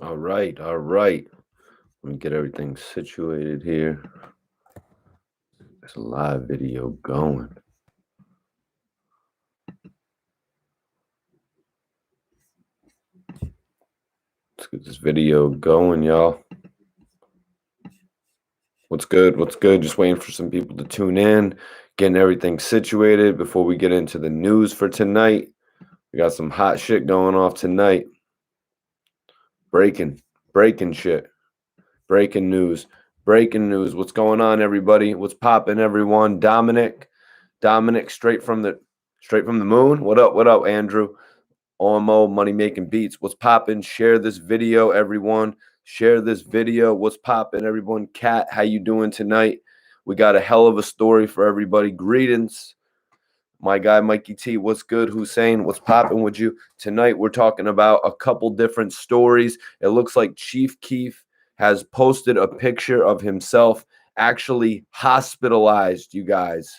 All right, all right. Let me get everything situated here. There's a live video going. Let's get this video going, y'all. What's good? What's good? Just waiting for some people to tune in, getting everything situated before we get into the news for tonight. We got some hot shit going off tonight. Breaking shit. Breaking news. What's going on, everybody? What's popping, everyone? Dominic, straight from the moon. What up, Andrew? OMO Money Making Beats. What's popping? Share this video, everyone. Share this video. What's popping, everyone? Kat, how you doing tonight? We got a hell of a story for everybody. Greetings. My guy, Mikey T, what's good? Hussein, what's popping with you? Tonight, we're talking about a couple different stories. It looks like Chief Keef has posted a picture of himself actually hospitalized, you guys.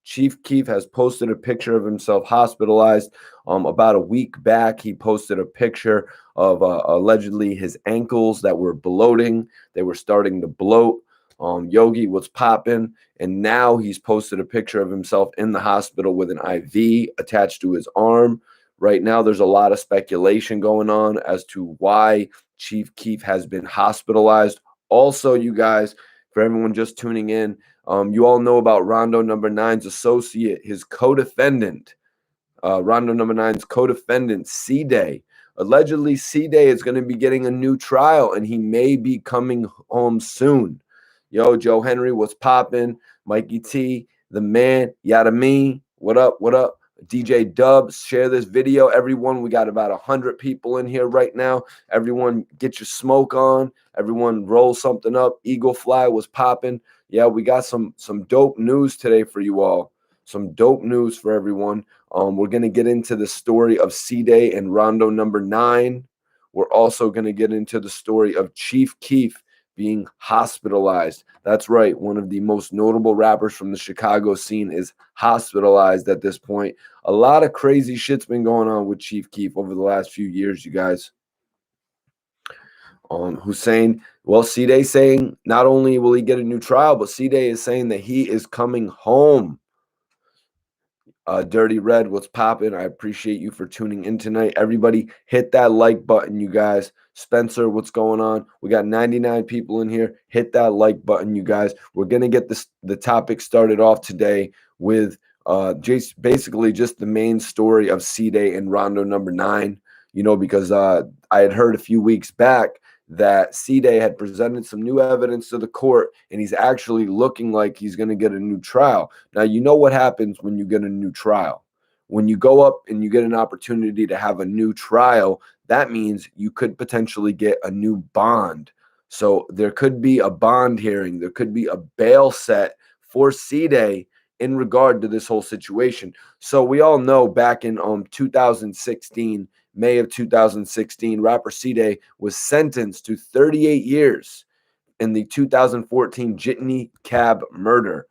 Chief Keef has posted a picture of himself hospitalized. About a week back, he posted a picture of allegedly his ankles that were bloating. They were starting to bloat. Yogi was popping, and now he's posted a picture of himself in the hospital with an IV attached to his arm. Right now, there's a lot of speculation going on as to why Chief Keef has been hospitalized. Also, you guys, for everyone just tuning in, you all know about RondoNumbaNine's associate, his co-defendant, RondoNumbaNine's co-defendant, Cdai. Allegedly, Cdai is going to be getting a new trial, and he may be coming home soon. Yo, Joe Henry, what's poppin'? Mikey T, the man, Yada Me, what up, what up? DJ Dubs, share this video, everyone. We got about 100 people in here right now. Everyone, get your smoke on. Everyone, roll something up. Eagle Fly was popping. Yeah, we got some dope news today for you all. Some dope news for everyone. We're gonna get into the story of Cdai and RondoNumbaNine. We're also gonna get into the story of Chief Keef being hospitalized. That's right. One of the most notable rappers from the Chicago scene is hospitalized at this point. A lot of crazy shit's been going on with Chief Keef over the last few years, you guys. Hussein, well, Cdai saying not only will he get a new trial, but Cdai is saying that he is coming home. Dirty Red, what's popping? I appreciate you for tuning in tonight. Everybody, hit that like button, you guys. Spencer, what's going on? We got 99 people in here. Hit that like button, you guys. We're gonna get the topic started off today with basically just the main story of Cdai and RondoNumbaNine. You know, because I had heard a few weeks back that Cdai had presented some new evidence to the court, and he's actually looking like he's going to get a new trial. Now, you know what happens when you get a new trial. When you go up and you get an opportunity to have a new trial, that means you could potentially get a new bond. So there could be a bond hearing. There could be a bail set for Cdai in regard to this whole situation. So we all know back in 2016, May of 2016, rapper Cdai was sentenced to 38 years in the 2014 Jitney Cab murder.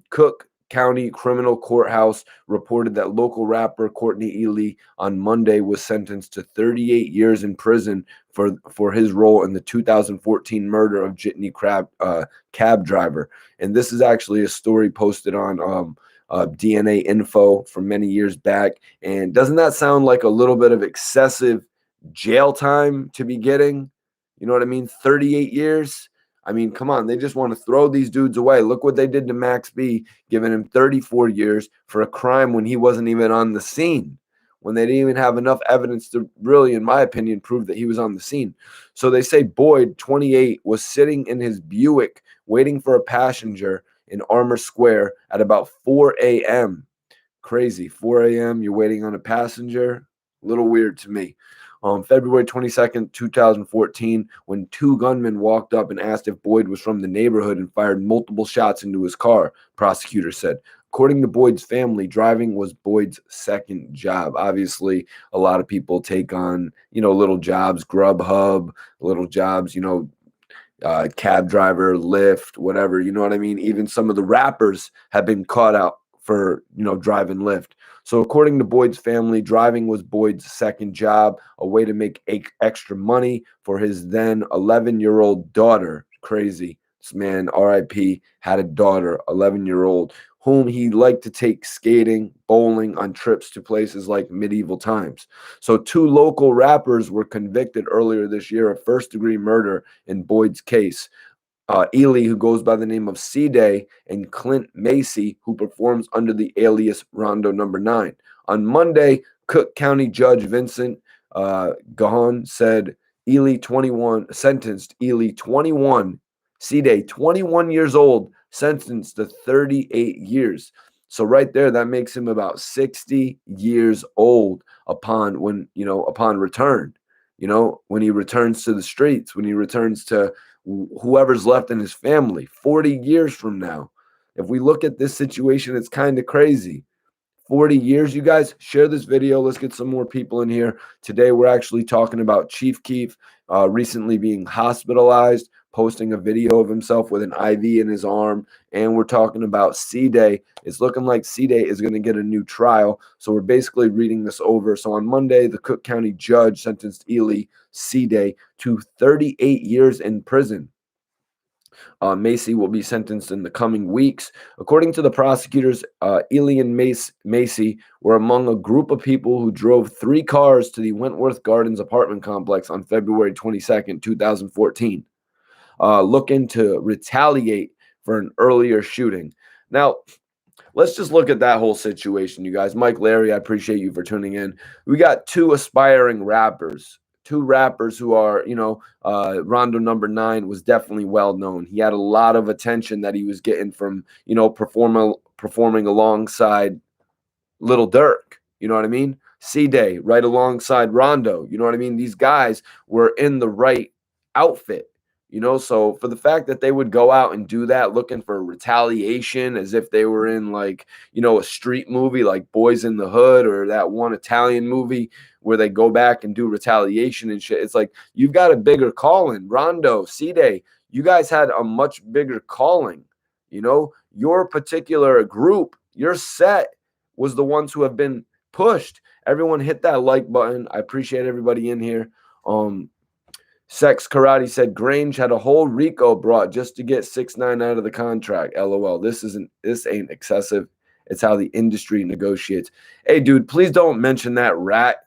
Cook County Criminal Courthouse reported that local rapper Courtney Ely on Monday was sentenced to 38 years in prison for his role in the 2014 murder of Jitney cab driver. And this is actually a story posted on DNA info from many years back. And doesn't that sound like a little bit of excessive jail time to be getting? You know what I mean? 38 years. I mean, come on. They just want to throw these dudes away. Look what they did to Max B, giving him 34 years for a crime when he wasn't even on the scene, when they didn't even have enough evidence to really, in my opinion, prove that he was on the scene. So they say Boyd, 28, was sitting in his Buick waiting for a passenger in Armour Square at about 4 a.m. Crazy. 4 a.m. You're waiting on a passenger. A little weird to me. On February 22nd, 2014, when two gunmen walked up and asked if Boyd was from the neighborhood and fired multiple shots into his car, prosecutors said. According to Boyd's family, driving was Boyd's second job. Obviously, a lot of people take on, little jobs, Grubhub, little jobs, cab driver, Lyft, whatever. You know what I mean? Even some of the rappers have been caught out for, drive and lift. So according to Boyd's family, driving was Boyd's second job, a way to make extra money for his then 11-year-old daughter. Crazy. This man, RIP, had a daughter, 11-year-old, whom he liked to take skating, bowling, on trips to places like medieval times. So 2 local rappers were convicted earlier this year of first-degree murder in Boyd's case. Ely, who goes by the name of Cdai, and Clint Macy, who performs under the alias RondoNumbaNine. On Monday, Cook County Judge Vincent Gahan said sentenced Ely 21, Cdai 21 years old, sentenced to 38 years. So right there, that makes him about 60 years old upon return. When he returns to the streets, when he returns to whoever's left in his family 40 years from now. If we look at this situation, it's kind of crazy. 40 years, you guys, share this video. Let's get some more people in here. Today, we're actually talking about Chief Keef recently being hospitalized, posting a video of himself with an IV in his arm. And we're talking about Cdai. It's looking like Cdai is going to get a new trial. So we're basically reading this over. So on Monday, the Cook County judge sentenced Ely Cdai to 38 years in prison. Macy will be sentenced in the coming weeks. According to the prosecutors, Ely and Macy were among a group of people who drove 3 cars to the Wentworth Gardens apartment complex on February 22nd, 2014, looking to retaliate for an earlier shooting. Now, let's just look at that whole situation, you guys. Mike Larry, I appreciate you for tuning in. We got 2 aspiring rappers. 2 rappers who are, RondoNumbaNine was definitely well known. He had a lot of attention that he was getting from, performing alongside Little Durk. You know what I mean? Cdai right alongside Rondo. You know what I mean? These guys were in the right outfit. So for the fact that they would go out and do that looking for retaliation as if they were in a street movie like Boys in the Hood or that one Italian movie where they go back and do retaliation and shit. It's like, you've got a bigger calling. Rondo, Cdai, you guys had a much bigger calling. Your particular group, your set was the ones who have been pushed. Everyone hit that like button. I appreciate everybody in here. Sex Karate said Grange had a whole RICO brought just to get 6ix9ine out of the contract. LOL. This ain't excessive. It's how the industry negotiates. Hey, dude, please don't mention that rat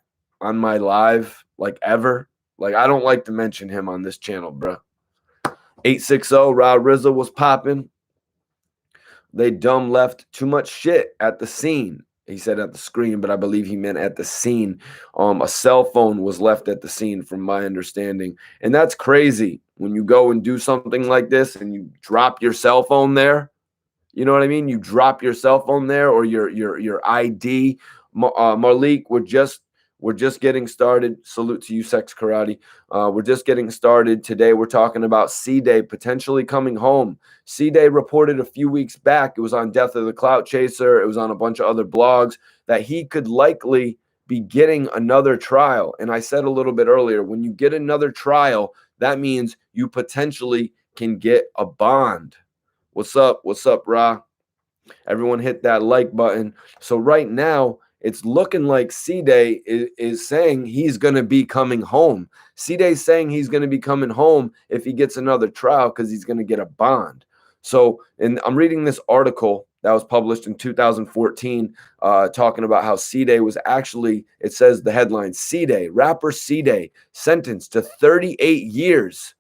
on my live, ever. I don't like to mention him on this channel, bro. 860 Rod Rizzo was popping. They dumb left too much shit at the scene. He said at the screen, but I believe he meant at the scene. A cell phone was left at the scene from my understanding. And that's crazy when you go and do something like this and you drop your cell phone there. You know what I mean? You drop your cell phone there or your ID. Marlik, we're just getting started. Salute to you, Sex Karate. We're just getting started. Today we're talking about Cdai potentially coming home. Cdai reported a few weeks back, it was on Death of the Clout Chaser, it was on a bunch of other blogs, that he could likely be getting another trial. And I said a little bit earlier, when you get another trial, that means you potentially can get a bond. What's up? What's up, Ra? Everyone hit that like button. So right now, it's looking like Cdai is saying he's going to be coming home. Cdai's saying he's going to be coming home if he gets another trial because he's going to get a bond. So, and I'm reading this article that was published in 2014 talking about how Cdai was actually, it says the headline, Cdai, rapper Cdai, sentenced to 38 years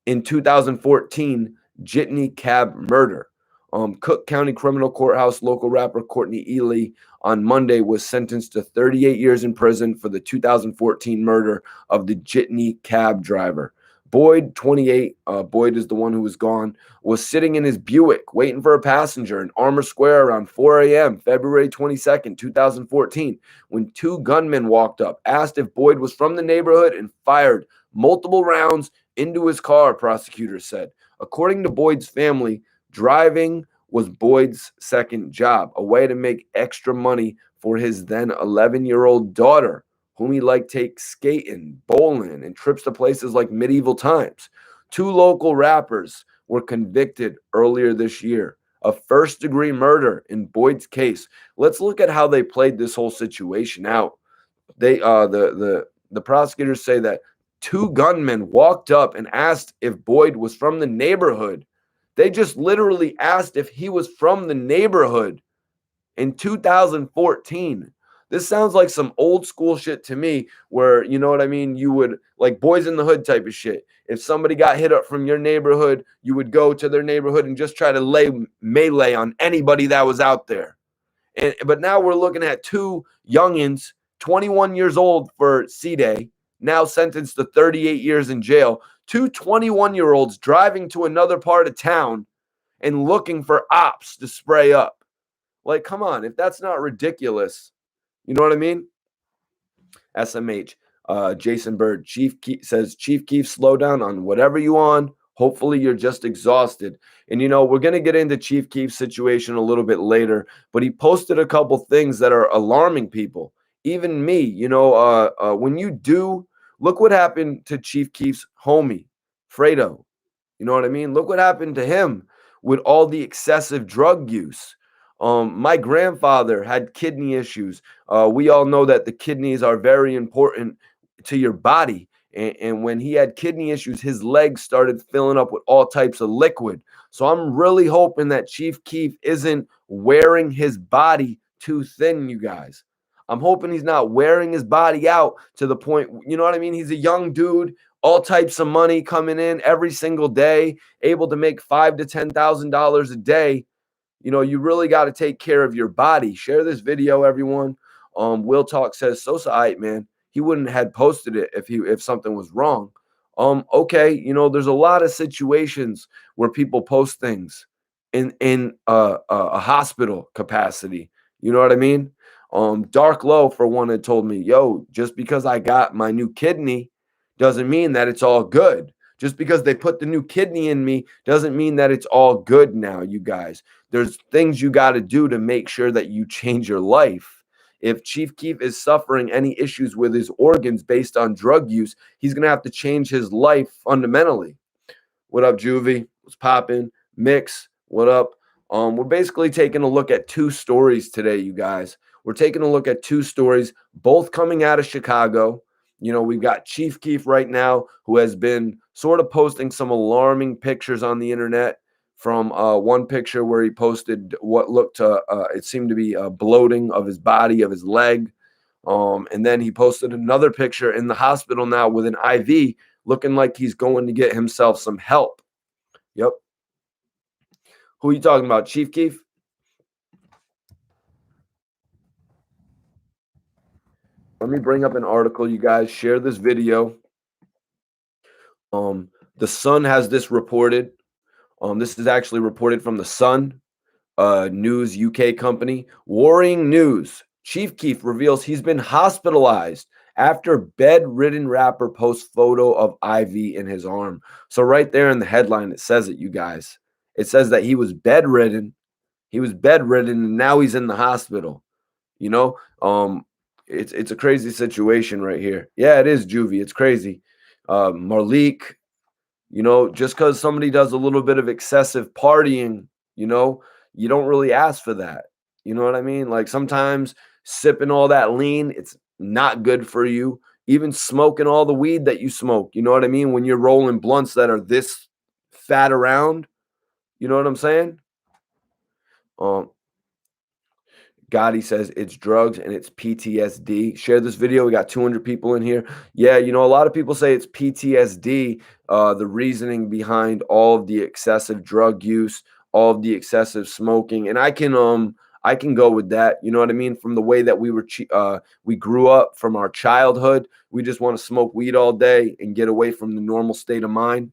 in 2014 jitney cab murder. Cook County Criminal Courthouse local rapper Courtney Ely on Monday was sentenced to 38 years in prison for the 2014 murder of the jitney cab driver. Boyd, 28, Boyd is the one who was gone, was sitting in his Buick waiting for a passenger in Armour Square around 4 a.m., February 22nd, 2014, when 2 gunmen walked up, asked if Boyd was from the neighborhood, and fired multiple rounds into his car, prosecutors said. According to Boyd's family, driving was Boyd's second job, a way to make extra money for his then 11-year-old daughter, whom he liked take skating, bowling, and trips to places like medieval times. 2 local rappers were convicted earlier this year a first-degree murder in Boyd's case. Let's look at how they played this whole situation out. They the prosecutors say that two gunmen walked up and asked if Boyd was from the neighborhood. They just literally asked if he was from the neighborhood in 2014. This sounds like some old school shit to me where, you know what I mean? You would like Boys in the Hood type of shit. If somebody got hit up from your neighborhood, you would go to their neighborhood and just try to lay melee on anybody that was out there. But now we're looking at two youngins, 21 years old for Cdai, now sentenced to 38 years in jail. Two 21-year-olds driving to another part of town and looking for ops to spray up. Like, come on, if that's not ridiculous, you know what I mean? SMH, Jason Bird, Chief Keef says, Chief Keef, slow down on whatever you on. Hopefully you're just exhausted. And, you know, we're going to get into Chief Keef's situation a little bit later, but he posted a couple things that are alarming people. Even me, you know, when you do, look what happened to Chief Keef's homie, Fredo. You know what I mean? Look what happened to him with all the excessive drug use. My grandfather had kidney issues. We all know that the kidneys are very important to your body. And when he had kidney issues, his legs started filling up with all types of liquid. So I'm really hoping that Chief Keef isn't wearing his body too thin, you guys. I'm hoping he's not wearing his body out to the point, you know what I mean? He's a young dude, all types of money coming in every single day, able to make $5,000 to $10,000 a day. You know, you really got to take care of your body. Share this video, everyone. Will Talk says, Sosa, aight, man. He wouldn't have posted it if something was wrong. Okay, you know, there's a lot of situations where people post things in a hospital capacity. You know what I mean? Dark Low, for one, had told me, yo, just because I got my new kidney doesn't mean that it's all good. Just because they put the new kidney in me doesn't mean that it's all good now, you guys. There's things you got to do to make sure that you change your life. If Chief Keef is suffering any issues with his organs based on drug use, he's going to have to change his life fundamentally. What up, Juvie? What's popping? Mix, what up? We're basically taking a look at two stories today, you guys. We're taking a look at two stories, both coming out of Chicago. You know, we've got Chief Keef right now, who has been sort of posting some alarming pictures on the internet. From one picture where he posted what looked to, it seemed to be bloating of his body, of his leg. And then he posted another picture in the hospital now with an IV, looking like he's going to get himself some help. Yep. Who are you talking about, Chief Keef? Let me bring up an article, you guys. Share this video. The Sun has this reported. This is actually reported from the Sun News UK company. Worrying news. Chief Keef reveals he's been hospitalized after bedridden rapper posts photo of IV in his arm. So right there in the headline, it says it, you guys. It says that he was bedridden. He was bedridden and now he's in the hospital. You know, it's a crazy situation right here. Yeah, it is, Juvie. It's crazy. Marlik, you know, just because somebody does a little bit of excessive partying, you know, you don't really ask for that. You know what I mean? Like sometimes sipping all that lean, it's not good for you. Even smoking all the weed that you smoke, you know what I mean? When you're rolling blunts that are this fat around, you know what I'm saying? Gotti says it's drugs and it's PTSD. Share this video. We got 200 people in here. Yeah, you know, a lot of people say it's PTSD, the reasoning behind all of the excessive drug use, all of the excessive smoking. And I can go with that. You know what I mean? From the way that we grew up from our childhood, we just want to smoke weed all day and get away from the normal state of mind.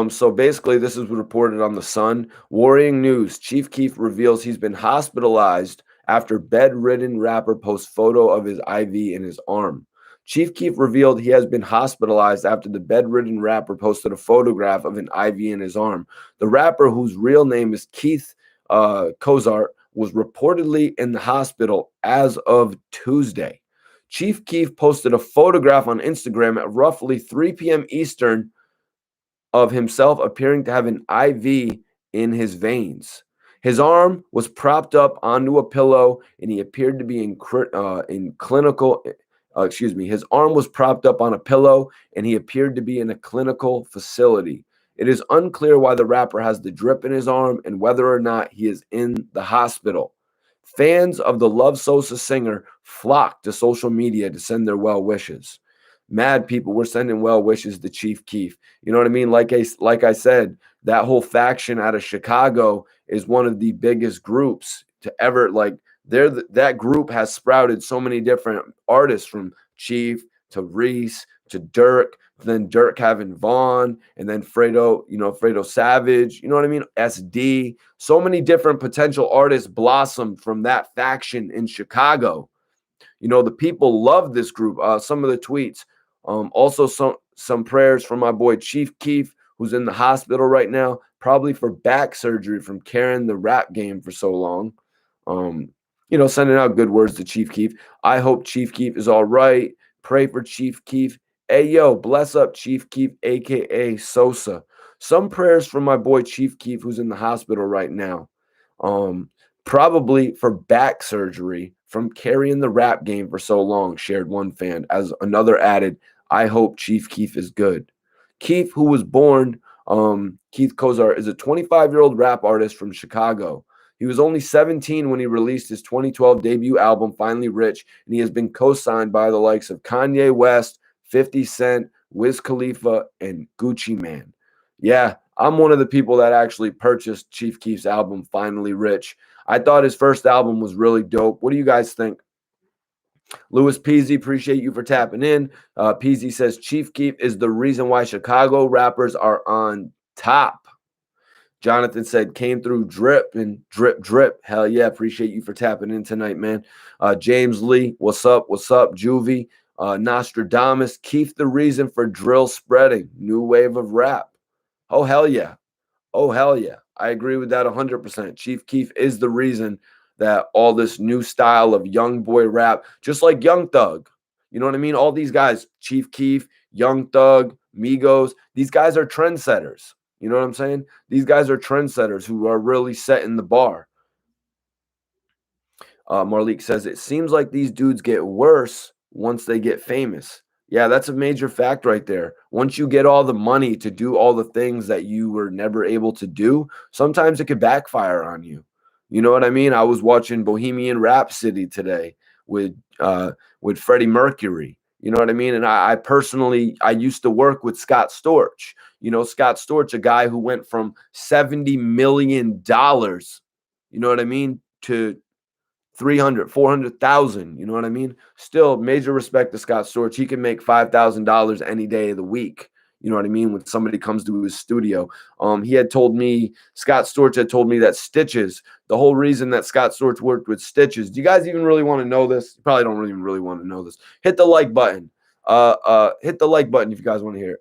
So basically, this is reported on the Sun. Worrying news. Chief Keef reveals he's been hospitalized after bedridden rapper posts photo of his IV in his arm. Chief Keef revealed he has been hospitalized after the bedridden rapper posted a photograph of an IV in his arm. The rapper, whose real name is Keith Kozart, was reportedly in the hospital as of Tuesday. Chief Keef posted a photograph on Instagram at roughly 3 p.m. Eastern of himself appearing to have an IV in his veins. His arm was propped up onto a pillow, and he appeared to be in clinical. His arm was propped up on a pillow, and he appeared to be in a clinical facility. It is unclear why the rapper has the drip in his arm and whether or not he is in the hospital. Fans of the Love Sosa singer flocked to social media to send their well wishes. Mad people were sending well wishes to Chief Keef. You know what I mean? Like I said, that whole faction out of Chicago is one of the biggest groups to ever that group has sprouted so many different artists, from Chief to Reese to Dirk, then Dirk having Vaughn, and then Fredo Savage, you know what I mean? SD. So many different potential artists blossomed from that faction in Chicago. You know, the people love this group. Some of the tweets. Also some prayers for my boy Chief Keef, who's in the hospital right now, probably for back surgery from carrying the rap game for so long. Sending out good words to Chief Keef. I hope Chief Keef is all right. Pray for Chief Keef. Hey, yo, bless up Chief Keef, a.k.a. Sosa. Some prayers for my boy Chief Keef, who's in the hospital right now. Probably for back surgery from carrying the rap game for so long, shared one fan. As another added, I hope Chief Keef is good. Keef, who was born, Keith Kozar, is a 25-year-old rap artist from Chicago. He was only 17 when he released his 2012 debut album, Finally Rich, and he has been co-signed by the likes of Kanye West, 50 Cent, Wiz Khalifa, and Gucci Mane. Yeah, I'm one of the people that actually purchased Chief Keef's album, Finally Rich. I thought his first album was really dope. What do you guys think? Louis Peasy, appreciate you for tapping in. Peasy says Chief Keef is the reason why Chicago rappers are on top. Jonathan said, came through drip and drip, drip. Hell yeah, appreciate you for tapping in tonight, man. James Lee, what's up? What's up? Juvie, Nostradamus, Keef the reason for drill spreading. New wave of rap. Oh, hell yeah. Oh, hell yeah. I agree with that 100%. Chief Keef is the reason that all this new style of young boy rap, just like Young Thug, you know what I mean? All these guys, Chief Keef, Young Thug, Migos, these guys are trendsetters. You know what I'm saying? These guys are trendsetters who are really setting the bar. Marlik says, it seems like these dudes get worse once they get famous. Yeah, that's a major fact right there. Once you get all the money to do all the things that you were never able to do, sometimes it could backfire on you. You know what I mean? I was watching Bohemian Rhapsody today with Freddie Mercury. You know what I mean? And I personally used to work with Scott Storch. You know, Scott Storch, a guy who went from $70 million, you know what I mean, to 300, 400,000, you know what I mean? Still, major respect to Scott Storch. He can make $5,000 any day of the week. You know what I mean? When somebody comes to his studio. Scott Storch had told me that Stitches, the whole reason that Scott Storch worked with Stitches. Do you guys even really want to know this? You probably don't even really want to know this. Hit the like button. Hit the like button if you guys want to hear it.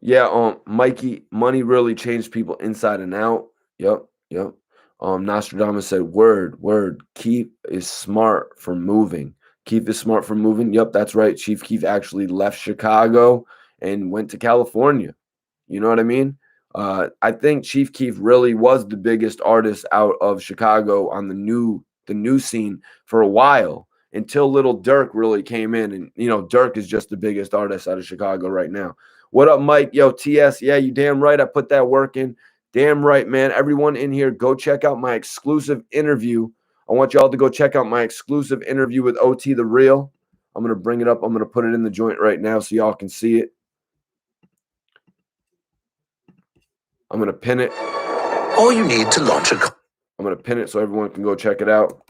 Yeah, Mikey, money really changed people inside and out. Yep. Nostradamus said, word. Keef is smart for moving. Keef is smart for moving. Yep, that's right. Chief Keef actually left Chicago and went to California. You know what I mean? I think Chief Keef really was the biggest artist out of Chicago on the new scene for a while, until Little Dirk really came in. And, Dirk is just the biggest artist out of Chicago right now. What up, Mike? Yo, TS. Yeah, you damn right. I put that work in. Damn right, man. Everyone in here, go check out my exclusive interview. I want y'all to go check out my exclusive interview with OT The Real. I'm going to bring it up. I'm going to put it in the joint right now so y'all can see it. I'm going to pin it. All you need to launch I'm going to pin it so everyone can go check it out.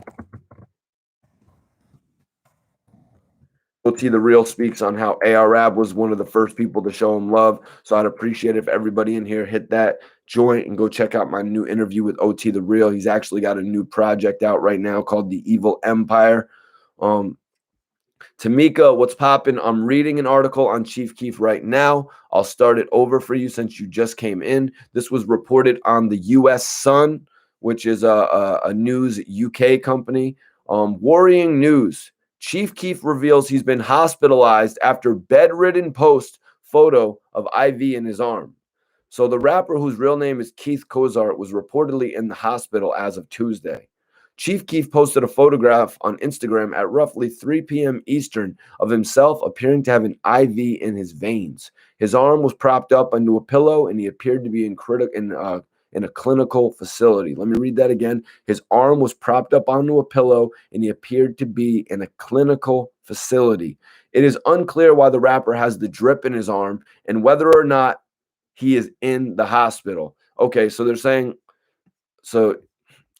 OT The Real speaks on how ARAB was one of the first people to show him love. So I'd appreciate it if everybody in here hit that joint and go check out my new interview with OT The Real. He's actually got a new project out right now called The Evil Empire. Tamika, what's popping? I'm reading an article on Chief Keef right now. I'll start it over for you since you just came in. This was reported on the U.S. Sun, which is a news UK company. Worrying news. Chief Keef reveals he's been hospitalized after bedridden post photo of IV in his arm. So the rapper, whose real name is Keith Cozart, was reportedly in the hospital as of Tuesday. Chief Keef posted a photograph on Instagram at roughly 3 p.m. Eastern of himself appearing to have an IV in his veins. His arm was propped up onto a pillow, and he appeared to be in a clinical facility. Let me read that again. His arm was propped up onto a pillow, and he appeared to be in a clinical facility. It is unclear why the rapper has the drip in his arm and whether or not he is in the hospital. Okay, so they're saying, so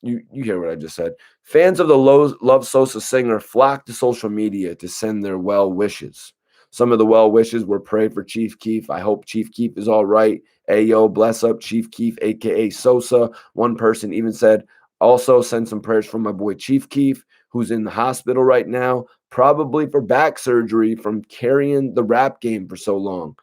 you hear what I just said. Fans of the Love Sosa singer flocked to social media to send their well wishes. Some of the well wishes were pray for Chief Keef. I hope Chief Keef is all right. Ayo, bless up Chief Keef, aka Sosa. One person even said, also send some prayers for my boy Chief Keef, who's in the hospital right now, probably for back surgery from carrying the rap game for so long.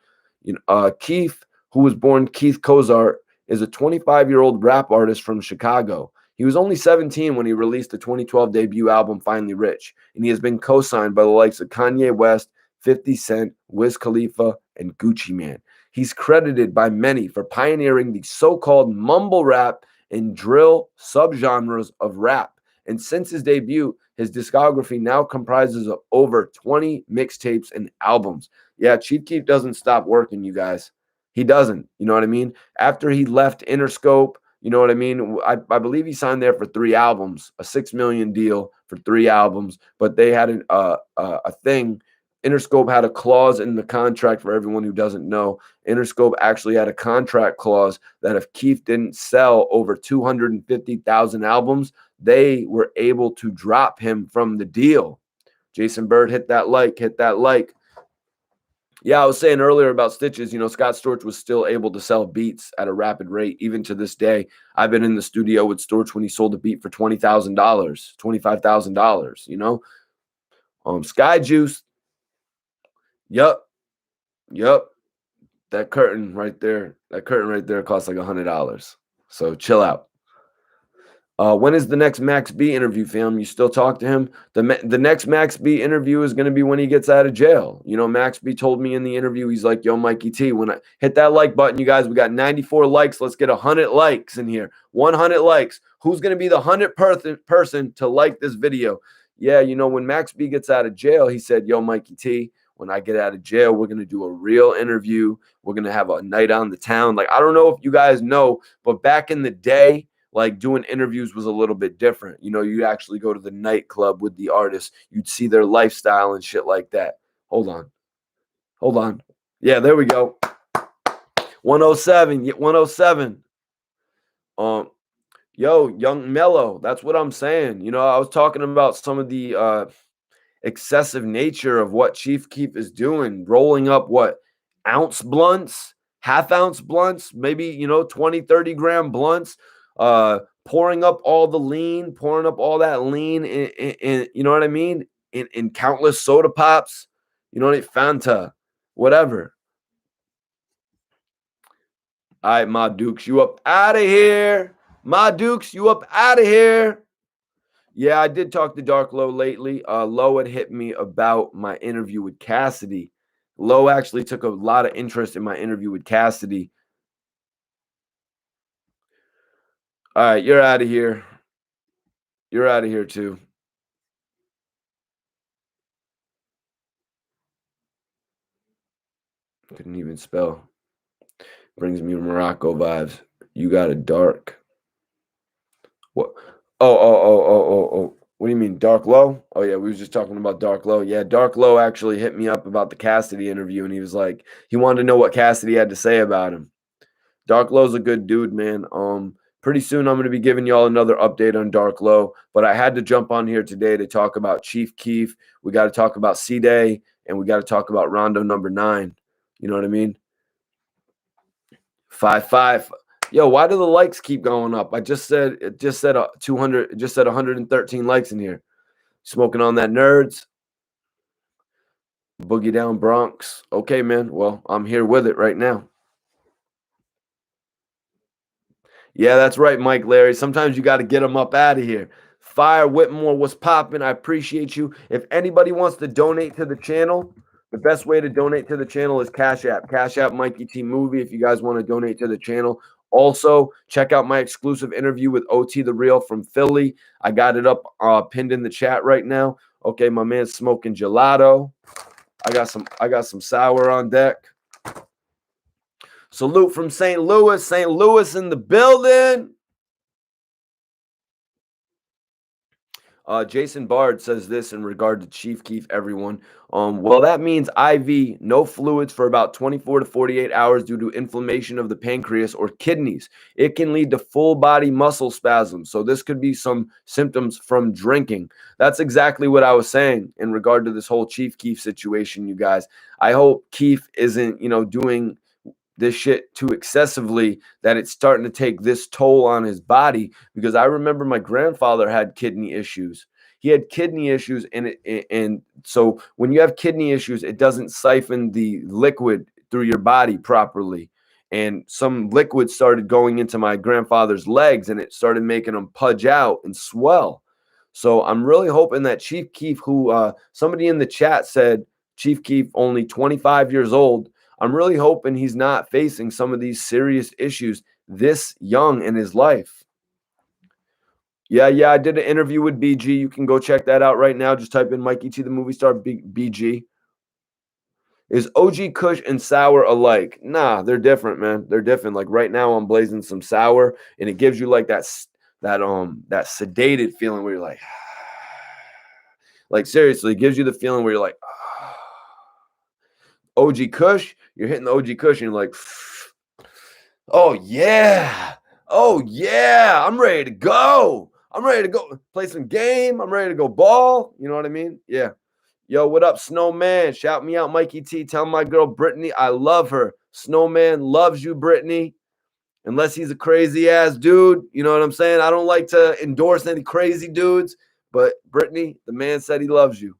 Keef, who was born Keith Cozart, is a 25-year-old rap artist from Chicago. He was only 17 when he released the 2012 debut album Finally Rich, and he has been co-signed by the likes of Kanye West, 50 Cent, Wiz Khalifa, and Gucci Mane. He's credited by many for pioneering the so-called mumble rap and drill subgenres of rap. And since his debut, his discography now comprises of over 20 mixtapes and albums. Yeah, Chief Keef doesn't stop working, you guys. He doesn't. You know what I mean? After he left Interscope, you know what I mean? I believe he signed there for 3 albums, a $6 million deal for 3 albums. But they had a thing. Interscope had a clause in the contract. For everyone who doesn't know, Interscope actually had a contract clause that if Keef didn't sell over 250,000 albums, they were able to drop him from the deal. Jason Bird, hit that like, hit that like. Yeah, I was saying earlier about Stitches, Scott Storch was still able to sell beats at a rapid rate, even to this day. I've been in the studio with Storch when he sold a beat for $20,000, $25,000, Sky Juice. Yep. That curtain right there costs like $100. So chill out. When is the next Max B interview, fam? You still talk to him? The next Max B interview is going to be when he gets out of jail. Max B told me in the interview, he's like, yo, Mikey T, when I hit that like button, you guys, we got 94 likes. Let's get 100 likes in here. 100 likes. Who's going to be the 100th person to like this video? Yeah, when Max B gets out of jail, he said, yo, Mikey T, when I get out of jail, we're going to do a real interview. We're going to have a night on the town. Like, I don't know if you guys know, but back in the day, like doing interviews was a little bit different. You'd actually go to the nightclub with the artist. You'd see their lifestyle and shit like that. Hold on. Yeah, there we go. 107. 107. Yo, Young Mellow. That's what I'm saying. I was talking about some of the excessive nature of what Chief Keef is doing, rolling up ounce blunts, half-ounce blunts, maybe 20, 30 gram blunts, pouring up all the lean, pouring up all that lean in you know what I mean, in countless soda pops, Fanta, whatever. All right, my Dukes, you up out of here. My Dukes, you up out of here. Yeah, I did talk to Dark Low lately. Low had hit me about my interview with Cassidy. Low actually took a lot of interest in my interview with Cassidy. All right, you're out of here. You're out of here too. Couldn't even spell. Brings me Morocco vibes. You got a dark. What? Oh. What do you mean, Dark Low? Oh, yeah, we was just talking about Dark Low. Yeah, Dark Low actually hit me up about the Cassidy interview, and he was like, he wanted to know what Cassidy had to say about him. Dark Low's a good dude, man. Pretty soon I'm going to be giving y'all another update on Dark Low, but I had to jump on here today to talk about Chief Keef. We got to talk about Cdai, and we got to talk about RondoNumbaNine. You know what I mean? 5-5. Yo, why do the likes keep going up? It just said 200. It just said 113 likes in here. Smoking on that nerds. Boogie down Bronx. Okay, man. Well, I'm here with it right now. Yeah, that's right, Mike Larry. Sometimes you got to get them up out of here. fire. Whitmore, what's popping? I appreciate you. If anybody wants to donate to the channel, the best way to donate to the channel is Cash App. Cash App Mikey T Movie if you guys want to donate to the channel. Also, check out my exclusive interview with OT The Real from Philly. I got it up pinned in the chat right now. Okay, my man's smoking gelato. I got some sour on deck. Salute from St. Louis. St. Louis in the building. Jason Bard says this in regard to Chief Keef, everyone. Well, that means IV, no fluids for about 24 to 48 hours due to inflammation of the pancreas or kidneys. It can lead to full body muscle spasms. So this could be some symptoms from drinking. That's exactly what I was saying in regard to this whole Chief Keef situation, you guys. I hope Keef isn't, doing this shit too excessively, that it's starting to take this toll on his body, because I remember my grandfather had kidney issues. He had kidney issues, and so when you have kidney issues, it doesn't siphon the liquid through your body properly. And some liquid started going into my grandfather's legs, and it started making them pudge out and swell. So I'm really hoping that Chief Keef, who somebody in the chat said Chief Keef only 25 years old, I'm really hoping he's not facing some of these serious issues this young in his life. Yeah, I did an interview with BG. You can go check that out right now. Just type in Mikey T, the movie star, BG. Is OG Kush and sour alike? Nah, they're different, man. They're different. Like right now, I'm blazing some sour, and it gives you like that sedated feeling where you're like seriously, it gives you the feeling where you're like, OG Kush, you're hitting the OG Kush, and you're like, oh yeah, I'm ready to go. I'm ready to go play some game. I'm ready to go ball. You know what I mean? Yeah. Yo, what up, Snowman? Shout me out, Mikey T. Tell my girl Brittany I love her. Snowman loves you, Brittany. Unless he's a crazy ass dude. You know what I'm saying? I don't like to endorse any crazy dudes, but Brittany, the man said he loves you.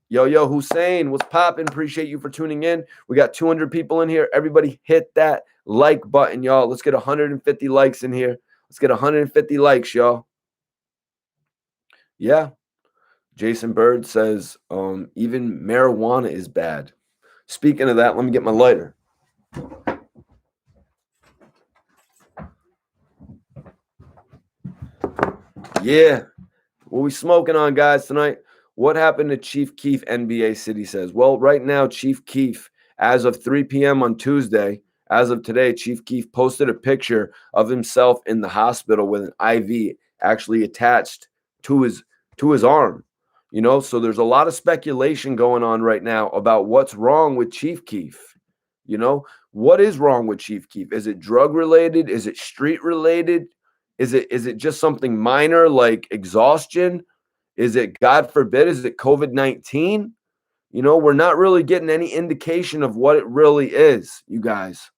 Yo, Hussein, what's poppin'? Appreciate you for tuning in. We got 200 people in here. Everybody hit that like button, y'all. Let's get 150 likes in here. Let's get 150 likes, y'all. Yeah. Jason Bird says, even marijuana is bad. Speaking of that, let me get my lighter. Yeah. What we smoking on, guys, tonight? What happened to Chief Keef, NBA City says? Well, right now, Chief Keef, as of 3 p.m. on Tuesday, as of today, Chief Keef posted a picture of himself in the hospital with an IV actually attached to his arm. So there's a lot of speculation going on right now about what's wrong with Chief Keef. What is wrong with Chief Keef? Is it drug related? Is it street related? Is it just something minor like exhaustion? Is it, God forbid, is it COVID-19? We're not really getting any indication of what it really is, you guys.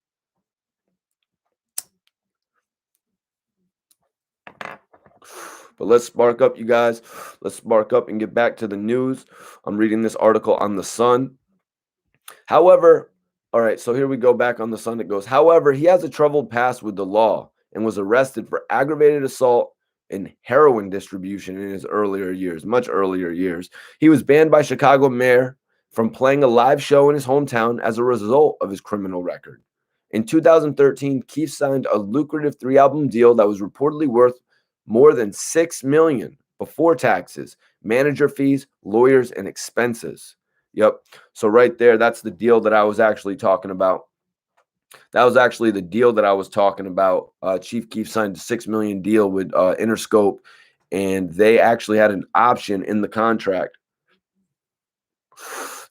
But let's spark up, you guys. Let's spark up and get back to the news. I'm reading this article on The Sun. However, all right, so here we go back on The Sun. It goes, however, he has a troubled past with the law and was arrested for aggravated assault and heroin distribution in his much earlier years. He was banned by Chicago mayor from playing a live show in his hometown as a result of his criminal record. In 2013, Keef signed a lucrative 3-album deal that was reportedly worth more than $6 million before taxes, manager fees, lawyers, and expenses. Yep. So right there, that's the deal that I was actually talking about. That was actually the deal that I was talking about. Chief Keef signed a $6 million deal with Interscope, and they actually had an option in the contract.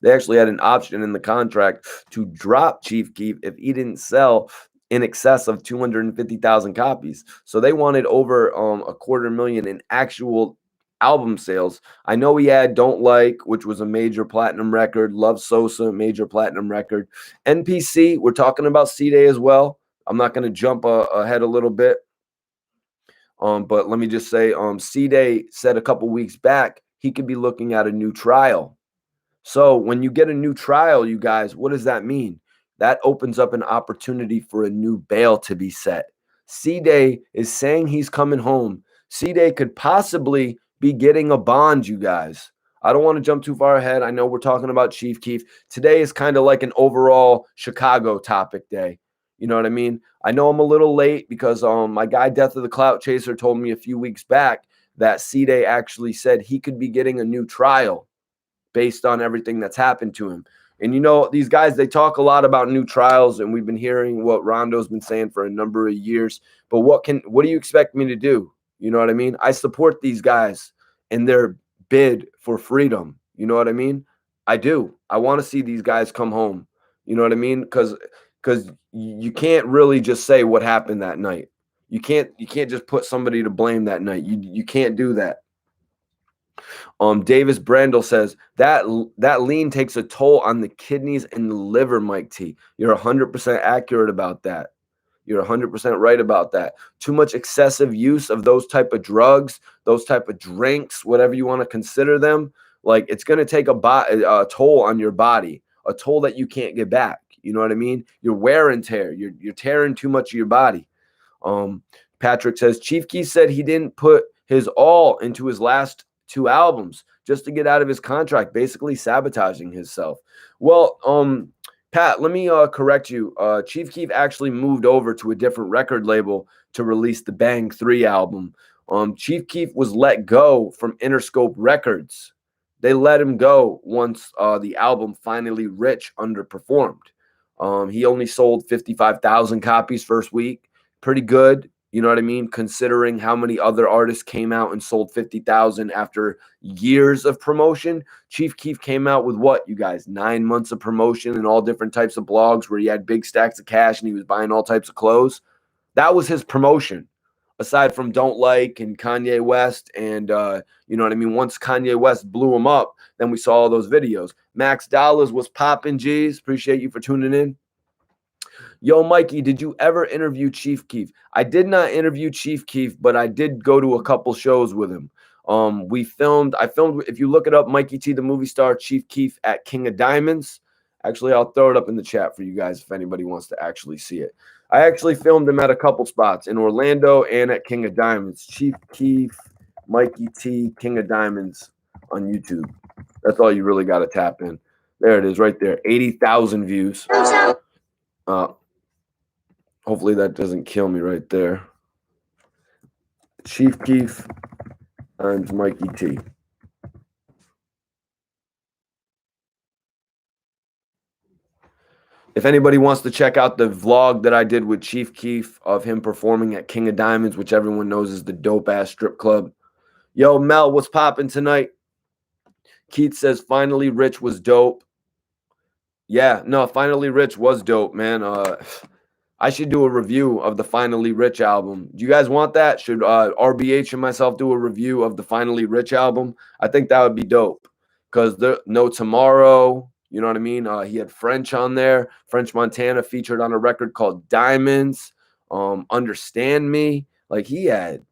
They actually had an option in the contract to drop Chief Keef if he didn't sell in excess of 250,000 copies. So they wanted over $250,000 in actual album sales. I know he had Don't Like, which was a major platinum record. Love Sosa, major platinum record. NPC, we're talking about Cdai as well. I'm not going to jump ahead a little bit. But let me just say, Cdai said a couple weeks back he could be looking at a new trial. So when you get a new trial, you guys, what does that mean? That opens up an opportunity for a new bail to be set. Cdai is saying he's coming home Cdai could possibly be getting a bond, you guys. I don't want to jump too far ahead. I know we're talking about Chief Keef. Today is kind of like an overall Chicago topic day. You know what I mean? I know I'm a little late because my guy Death of the Clout Chaser told me a few weeks back that Cdai actually said he could be getting a new trial based on everything that's happened to him. And you know, these guys, they talk a lot about new trials, and we've been hearing what Rondo's been saying for a number of years. But what do you expect me to do? You know what I mean? I support these guys in their bid for freedom. You know what I mean? I do. I want to see these guys come home. You know what I mean? Because you can't really just say what happened that night. You can't just put somebody to blame that night. You can't do that. Davis Brandel says that lean takes a toll on the kidneys and the liver, Mike T. You're 100% accurate about that. You're 100% right about that. Too much excessive use of those type of drugs, those type of drinks, whatever you want to consider them, like it's going to take a toll on your body, a toll that you can't get back. You know what I mean? Your wear and tear. You're tearing too much of your body. Patrick says Chief Keef said he didn't put his all into his last 2 albums just to get out of his contract, basically sabotaging himself. Well, Pat, let me correct you. Chief Keef actually moved over to a different record label to release the Bang 3 album. Chief Keef was let go from Interscope Records. They let him go once the album Finally Rich underperformed. He only sold 55,000 copies first week. Pretty good. You know what I mean? Considering how many other artists came out and sold 50,000 after years of promotion. Chief Keef came out with what, you guys? 9 months of promotion and all different types of blogs where he had big stacks of cash and he was buying all types of clothes. That was his promotion. Aside from Don't Like and Kanye West and, you know what I mean? Once Kanye West blew him up, then we saw all those videos. Max Dollars was popping G's. Appreciate you for tuning in. Yo, Mikey, did you ever interview Chief Keef? I did not interview Chief Keef, but I did go to a couple shows with him. I filmed, if you look it up, Mikey T, the movie star, Chief Keef at King of Diamonds. Actually, I'll throw it up in the chat for you guys if anybody wants to actually see it. I actually filmed him at a couple spots in Orlando and at King of Diamonds. Chief Keef, Mikey T, King of Diamonds on YouTube. That's all you really got to tap in. There it is right there. 80,000 views. Hopefully that doesn't kill me right there. Chief Keef times Mikey T. If anybody wants to check out the vlog that I did with Chief Keef of him performing at King of Diamonds, which everyone knows is the dope-ass strip club. Yo, Mel, what's popping tonight? Keith says, Finally Rich was dope. Yeah, no, Finally Rich was dope, man. I should do a review of the Finally Rich album. Do you guys want that? Should RBH and myself do a review of the Finally Rich album? I think that would be dope. Because No Tomorrow, you know what I mean? He had French on there. French Montana featured on a record called Diamonds. Understand Me. Like he had.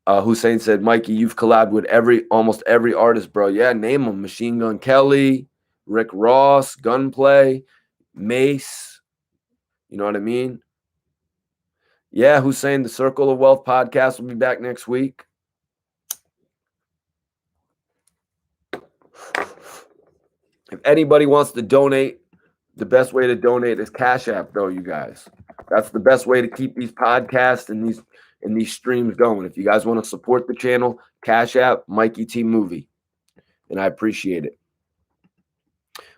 Hussein said, Mikey, you've collabed with almost every artist, bro. Yeah, name them. Machine Gun Kelly, Rick Ross, Gunplay, Mace. You know what I mean? Yeah, Hussein, the Circle of Wealth podcast will be back next week. If anybody wants to donate, the best way to donate is Cash App, though, you guys. That's the best way to keep these podcasts and these streams going. If you guys want to support the channel, Cash App, Mikey T Movie. And I appreciate it.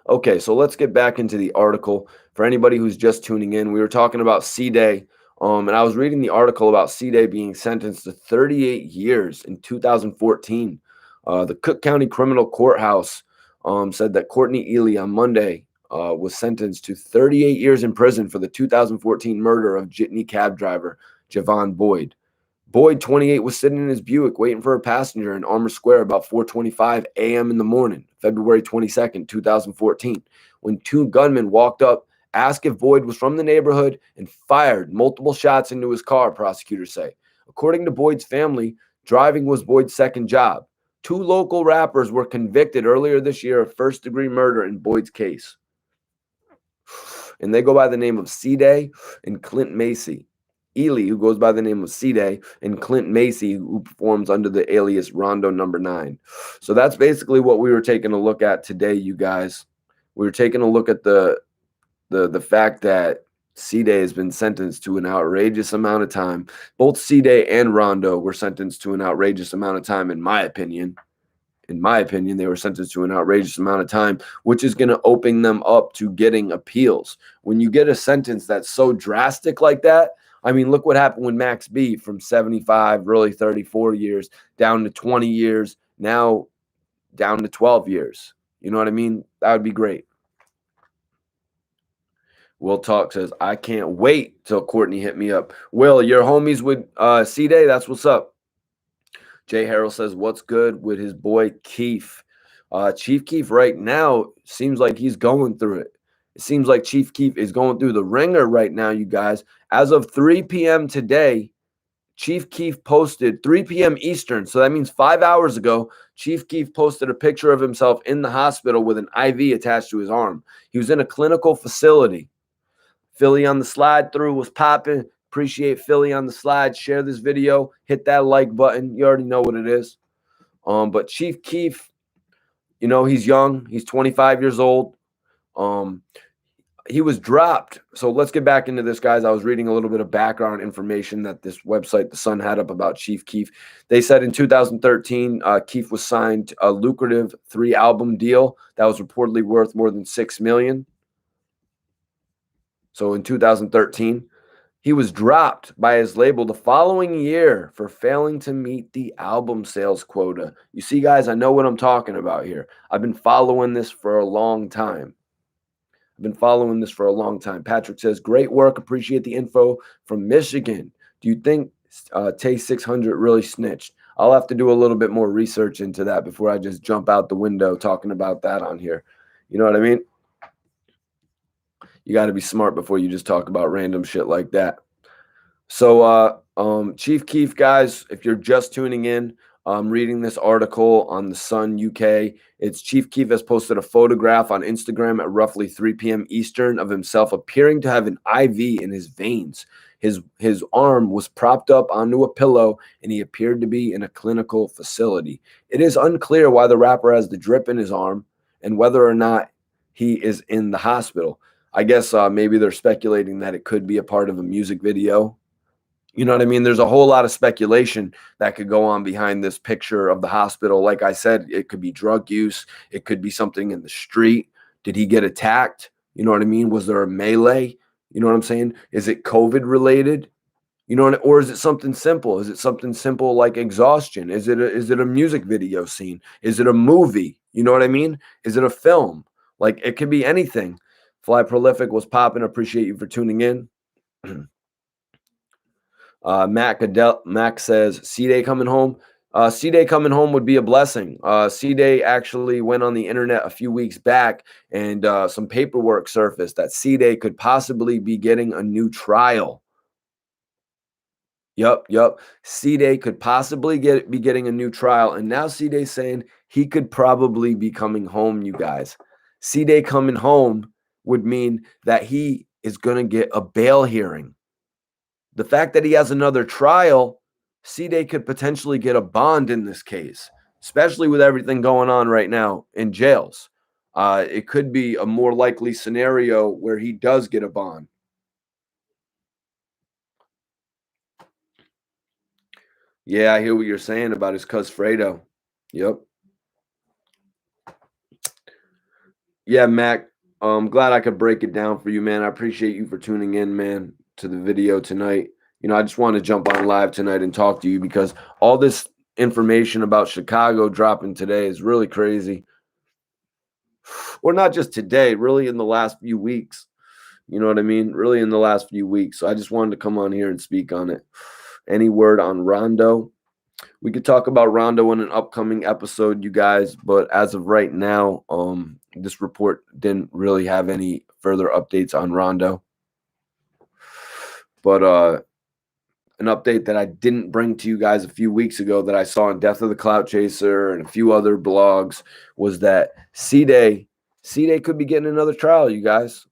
Okay, so let's get back into the article. For anybody who's just tuning in, we were talking about Cdai, and I was reading the article about Cdai being sentenced to 38 years in 2014. The Cook County Criminal Courthouse said that Courtney Ely on Monday was sentenced to 38 years in prison for the 2014 murder of jitney cab driver Javon Boyd. Boyd, 28, was sitting in his Buick waiting for a passenger in Armour Square about 4:25 a.m. in the morning, February 22nd, 2014, when 2 gunmen walked up, asked if Boyd was from the neighborhood, and fired multiple shots into his car, prosecutors say. According to Boyd's family, driving was Boyd's second job. 2 local rappers were convicted earlier this year of first-degree murder in Boyd's case. And they go by the name of Cdai and Clint Macy. Ely, who goes by the name of Cdai, and Clint Macy, who performs under the alias RondoNumbaNine. So that's basically what we were taking a look at today, you guys. We were taking a look at the fact that Cdai has been sentenced to an outrageous amount of time. Both Cdai and Rondo were sentenced to an outrageous amount of time, in my opinion. In my opinion, they were sentenced to an outrageous amount of time, which is going to open them up to getting appeals. When you get a sentence that's so drastic like that, I mean, look what happened with Max B from 75, really 34 years, down to 20 years, now down to 12 years. You know what I mean? That would be great. Will Talk says, I can't wait till Courtney hit me up. Will, your homies with Cdai? That's what's up. Jay Harrell says, what's good with his boy Keef? Chief Keef right now seems like he's going through it. It seems like Chief Keef is going through the ringer right now, you guys. As of 3 p.m. today, Chief Keef posted 3 p.m. Eastern. So that means 5 hours ago, Chief Keef posted a picture of himself in the hospital with an IV attached to his arm. He was in a clinical facility. Philly on the slide through was popping. Appreciate Philly on the slide. Share this video. Hit that like button. You already know what it is. But Chief Keef, you know, he's young. He's 25 years old. He was dropped. So let's get back into this, guys. I was reading a little bit of background information that this website, The Sun, had up about Chief Keef. They said in 2013, Keef was signed a lucrative 3-album deal that was reportedly worth more than $6 million. So in 2013, he was dropped by his label the following year for failing to meet the album sales quota. You see, guys, I know what I'm talking about here. I've been following this for a long time. Patrick says, great work. Appreciate the info from Michigan. Do you think Tay 600 really snitched? I'll have to do a little bit more research into that before I just jump out the window talking about that on here. You know what I mean? You got to be smart before you just talk about random shit like that. So, Chief Keef, guys, if you're just tuning in, I'm reading this article on The Sun UK. It's Chief Keef has posted a photograph on Instagram at roughly 3 p.m. Eastern of himself appearing to have an IV in his veins. His arm was propped up onto a pillow, and he appeared to be in a clinical facility. It is unclear why the rapper has the drip in his arm and whether or not he is in the hospital. I guess maybe they're speculating that it could be a part of a music video. You know what I mean? There's a whole lot of speculation that could go on behind this picture of the hospital. Like I said, it could be drug use. It could be something in the street. Did he get attacked? You know what I mean? Was there a melee? You know what I'm saying? Is it COVID related? You know, or is it something simple? Is it something simple like exhaustion? Is it a music video scene? Is it a movie? You know what I mean? Is it a film? Like, it could be anything. Fly Prolific was popping. Appreciate you for tuning in. Mac says, Cdai coming home. Cdai coming home would be a blessing. Cdai actually went on the internet a few weeks back, and some paperwork surfaced that Cdai could possibly be getting a new trial. Yup. Cdai could possibly be getting a new trial, and now Cdai's saying he could probably be coming home, you guys. Cdai coming home would mean that he is going to get a bail hearing. The fact that he has another trial, Cdai could potentially get a bond in this case, especially with everything going on right now in jails. It could be a more likely scenario where he does get a bond. Yeah, I hear what you're saying about his cuz Fredo. Yep. Yeah, Mac, I'm glad I could break it down for you, man. I appreciate you for tuning in, man, to the video tonight. You know, I just want to jump on live tonight and talk to you because all this information about Chicago dropping today is really crazy. Or not just today, really in the last few weeks. You know what I mean? Really in the last few weeks. So I just wanted to come on here and speak on it. Any word on Rondo? We could talk about Rondo in an upcoming episode, you guys, but as of right now, this report didn't really have any further updates on Rondo. But an update that I didn't bring to you guys a few weeks ago that I saw in Death of the Clout Chaser and a few other blogs was that Cdai could be getting another trial, you guys.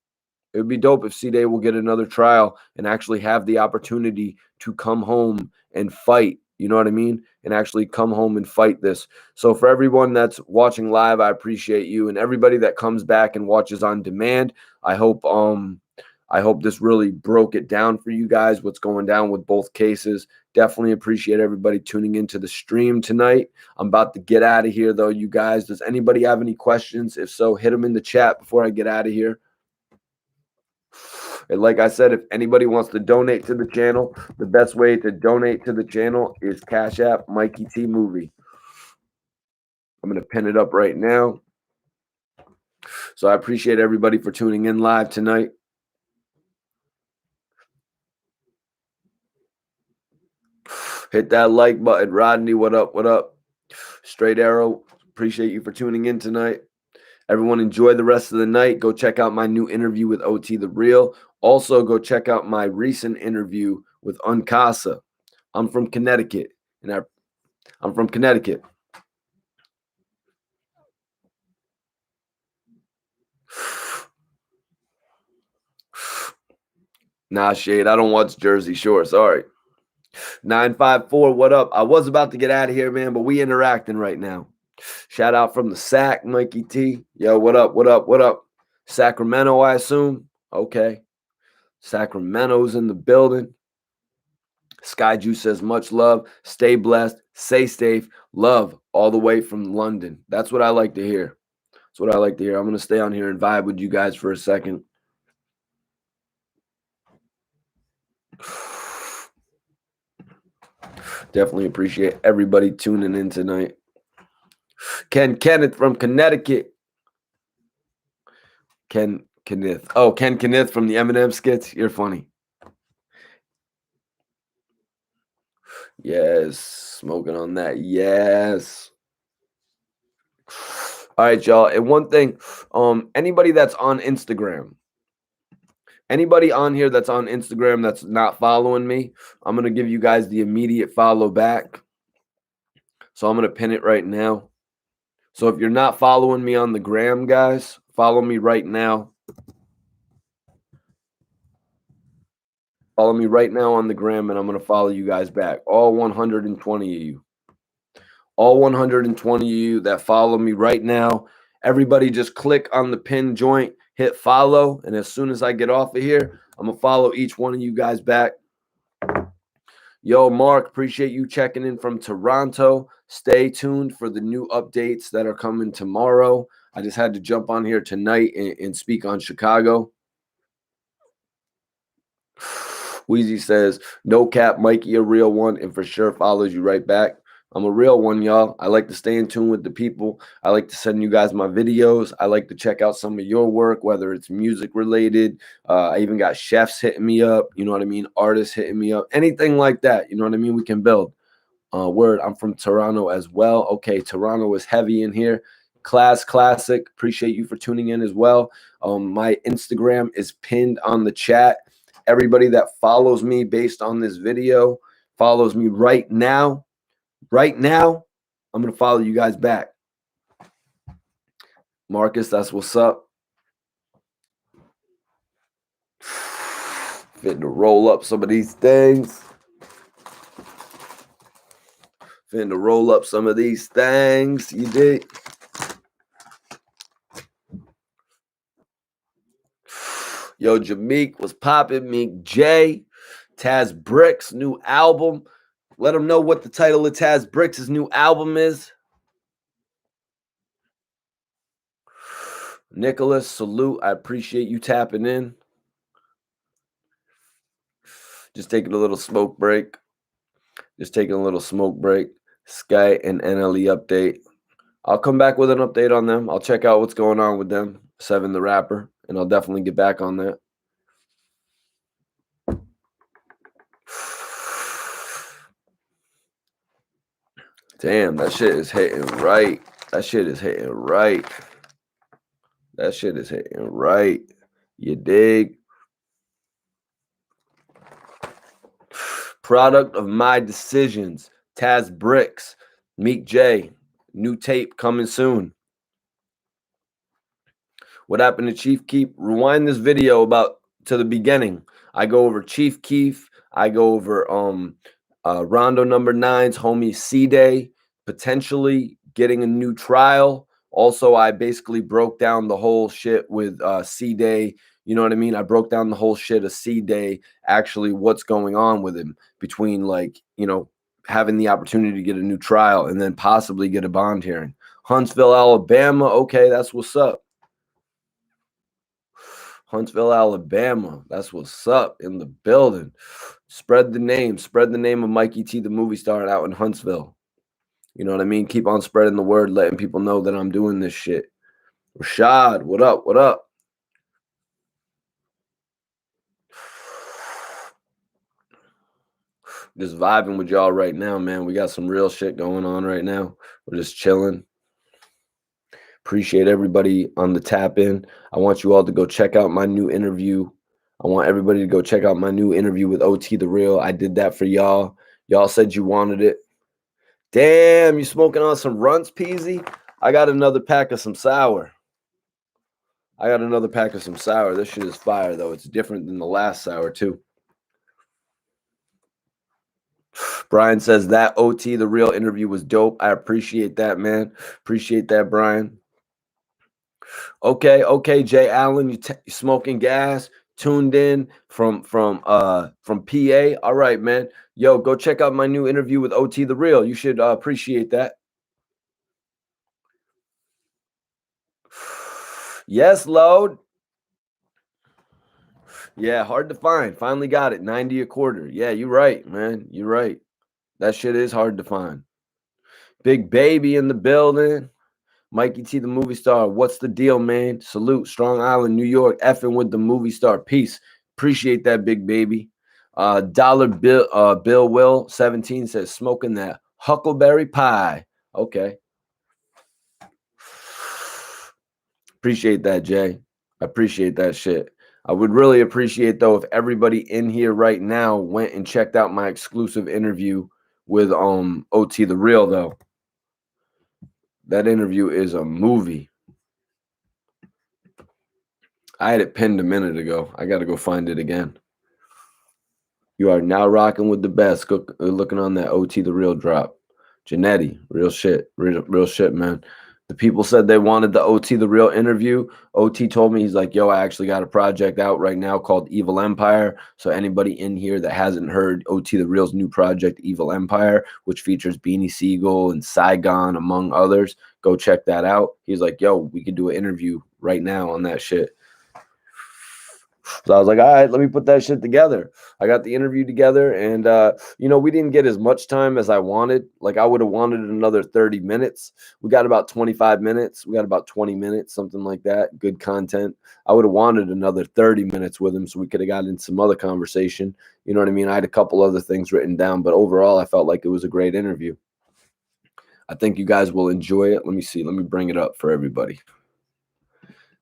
It would be dope if Cdai will get another trial and actually have the opportunity to come home and fight. You know what I mean? And actually come home and fight this. So for everyone that's watching live, I appreciate you, and everybody that comes back and watches on demand. I hope this really broke it down for you guys, what's going down with both cases. Definitely appreciate everybody tuning into the stream tonight. I'm about to get out of here, though, you guys. Does anybody have any questions? If so, hit them in the chat before I get out of here. And like I said, if anybody wants to donate to the channel, the best way to donate to the channel is Cash App Mikey T Movie. I'm going to pin it up right now. So I appreciate everybody for tuning in live tonight. Hit that like button. Rodney, what up? What up? Straight Arrow, appreciate you for tuning in tonight. Everyone enjoy the rest of the night. Go check out my new interview with OT The Real. Also, go check out my recent interview with Uncasa. I'm from Connecticut, and I'm from Connecticut. Nah, Shade, I don't watch Jersey Shore. Sorry. 954, what up? I was about to get out of here, man, but we interacting right now. Shout out from the SAC, Mikey T. Yo, what up? What up? What up? Sacramento, I assume. Okay. Sacramento's in the building. Skyju says much love. Stay blessed. Stay safe. Love all the way from London. That's what I like to hear. That's what I like to hear. I'm going to stay on here and vibe with you guys for a second. Definitely appreciate everybody tuning in tonight. Ken Kenneth from Connecticut. Ken Kenneth. Oh, Ken Kenneth from the Eminem skits. You're funny. Yes. Smoking on that. Yes. All right, y'all. And one thing, anybody that's on Instagram, anybody on here that's on Instagram that's not following me, I'm going to give you guys the immediate follow back. So I'm going to pin it right now. So if you're not following me on the gram, guys, follow me right now. Follow me right now on the gram, and I'm going to follow you guys back. All 120 of you. All 120 of you that follow me right now. Everybody just click on the pin joint, hit follow, and as soon as I get off of here, I'm going to follow each one of you guys back. Yo, Mark, appreciate you checking in from Toronto. Stay tuned for the new updates that are coming tomorrow. I just had to jump on here tonight and speak on Chicago. Wheezy says, no cap, Mikey, a real one, and for sure follows you right back. I'm a real one, y'all. I like to stay in tune with the people. I like to send you guys my videos. I like to check out some of your work, whether it's music related. I even got chefs hitting me up. You know what I mean? Artists hitting me up. Anything like that. You know what I mean? We can build. Word, I'm from Toronto as well. Okay, Toronto is heavy in here. Class Classic. Appreciate you for tuning in as well. My Instagram is pinned on the chat. Everybody that follows me based on this video follows me right now. Right now, I'm going to follow you guys back. Marcus, that's what's up. Fitting to roll up some of these things. Fitting to roll up some of these things. You dig? Yo, Jameek was popping. Meek J. Taz Bricks' new album. Let them know what the title of Taz Bricks' new album is. Nicholas, salute. I appreciate you tapping in. Just taking a little smoke break. Sky and NLE update. I'll come back with an update on them. I'll check out what's going on with them. Seven the rapper. And I'll definitely get back on that. Damn, that shit is hitting right. That shit is hitting right. That shit is hitting right. You dig? Product of my decisions. Taz Bricks. Meek J. New tape coming soon. What happened to Chief Keef? Rewind this video about to the beginning. I go over Chief Keef. I go over RondoNumbaNine's homie Cdai potentially getting a new trial. Also, I basically broke down the whole shit with Cdai. You know what I mean? I broke down the whole shit of Cdai, actually what's going on with him between, like, you know, having the opportunity to get a new trial and then possibly get a bond hearing. Huntsville, Alabama. Okay, that's what's up. Huntsville, Alabama. That's what's up in the building. Spread the name. Spread the name of Mikey T, the movie star out in Huntsville. You know what I mean? Keep on spreading the word, letting people know that I'm doing this shit. Rashad, what up? What up? Just vibing with y'all right now, man. We got some real shit going on right now. We're just chilling. Appreciate everybody on the tap in. I want you all to go check out my new interview. I want everybody to go check out my new interview with OT The Real. I did that for y'all. Y'all said you wanted it. Damn, you smoking on some runts, Peasy? I got another pack of some sour. This shit is fire, though. It's different than the last sour, too. Brian says that OT The Real interview was dope. I appreciate that, man. Appreciate that, Brian. Okay, Jay Allen, you smoking gas, tuned in from PA. All right, man. Yo, go check out my new interview with OT The Real. You should appreciate that. Yes, load. Yeah, hard to find. Finally got it. 90 a quarter. Yeah, you're right, man. You're right. That shit is hard to find. Big baby in the building. Mikey T, the movie star. What's the deal, man? Salute. Strong Island, New York. Effing with the movie star. Peace. Appreciate that, big baby. Dollar Bill Will 17 says smoking that huckleberry pie. Okay. Appreciate that, Jay. I appreciate that shit. I would really appreciate, though, if everybody in here right now went and checked out my exclusive interview with OT The Real, though. That interview is a movie. I had it pinned a minute ago. I got to go find it again. You are now rocking with the best. Looking on that OT The Real drop. Janetti, real shit. Real shit, man. The people said they wanted the OT The Real interview. OT told me, he's like, yo, I actually got a project out right now called Evil Empire. So anybody in here that hasn't heard OT The Real's new project, Evil Empire, which features Beanie Siegel and Saigon, among others, go check that out. He's like, yo, we could do an interview right now on that shit. So I was like, all right, let me put that shit together. I got the interview together, and, you know, we didn't get as much time as I wanted. Like, I would have wanted another 30 minutes. We got about 25 minutes. We got about 20 minutes, something like that. Good content. I would have wanted another 30 minutes with him so we could have gotten into some other conversation. You know what I mean? I had a couple other things written down, but overall, I felt like it was a great interview. I think you guys will enjoy it. Let me see. Let me bring it up for everybody.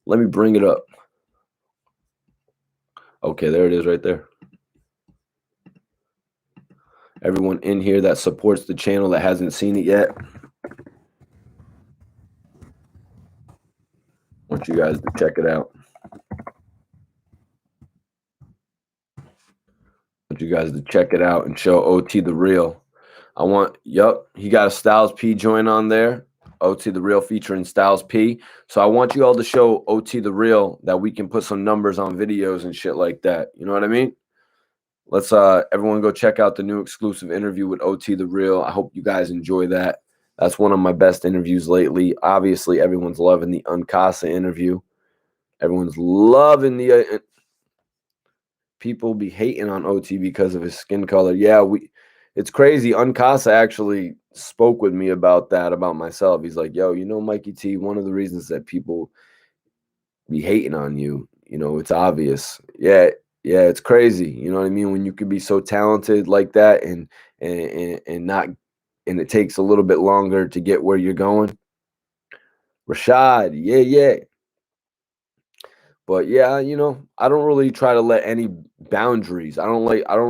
Let me bring it up. Okay, there it is right there. Everyone in here that supports the channel that hasn't seen it yet, I want you guys to check it out. I want you guys to check it out and show OT The Real. He got a Styles P joint on there. OT The Real featuring Styles P. So I want you all to show OT The Real that we can put some numbers on videos and shit like that. You know what I mean? Let's everyone go check out the new exclusive interview with OT The Real. I hope you guys enjoy that. That's one of my best interviews lately. Obviously, everyone's loving the Uncasa interview. Everyone's loving the people be hating on OT because of his skin color. Yeah, it's crazy. Uncasa actually spoke with me about that, about myself. He's like, yo, you know, Mikey T, one of the reasons that people be hating on you, you know, it's obvious. Yeah, it's crazy. You know what I mean? When you could be so talented like that and not, and it takes a little bit longer to get where you're going. Rashad, yeah. But yeah, you know, I don't really try to let any boundaries. I don't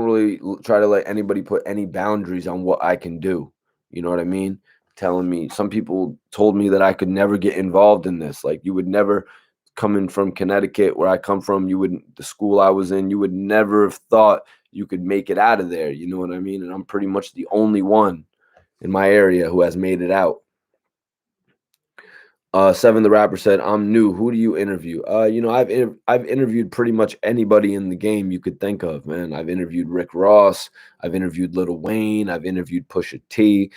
really try to let anybody put any boundaries on what I can do. You know what I mean? Telling me, some people told me that I could never get involved in this. Like, you would never coming from Connecticut, where I come from, the school I was in, you would never have thought you could make it out of there. You know what I mean? And I'm pretty much the only one in my area who has made it out. Seven the rapper said, "I'm new. Who do you interview?" I've interviewed pretty much anybody in the game you could think of, man. I've interviewed Rick Ross. I've interviewed Lil Wayne. I've interviewed Pusha T.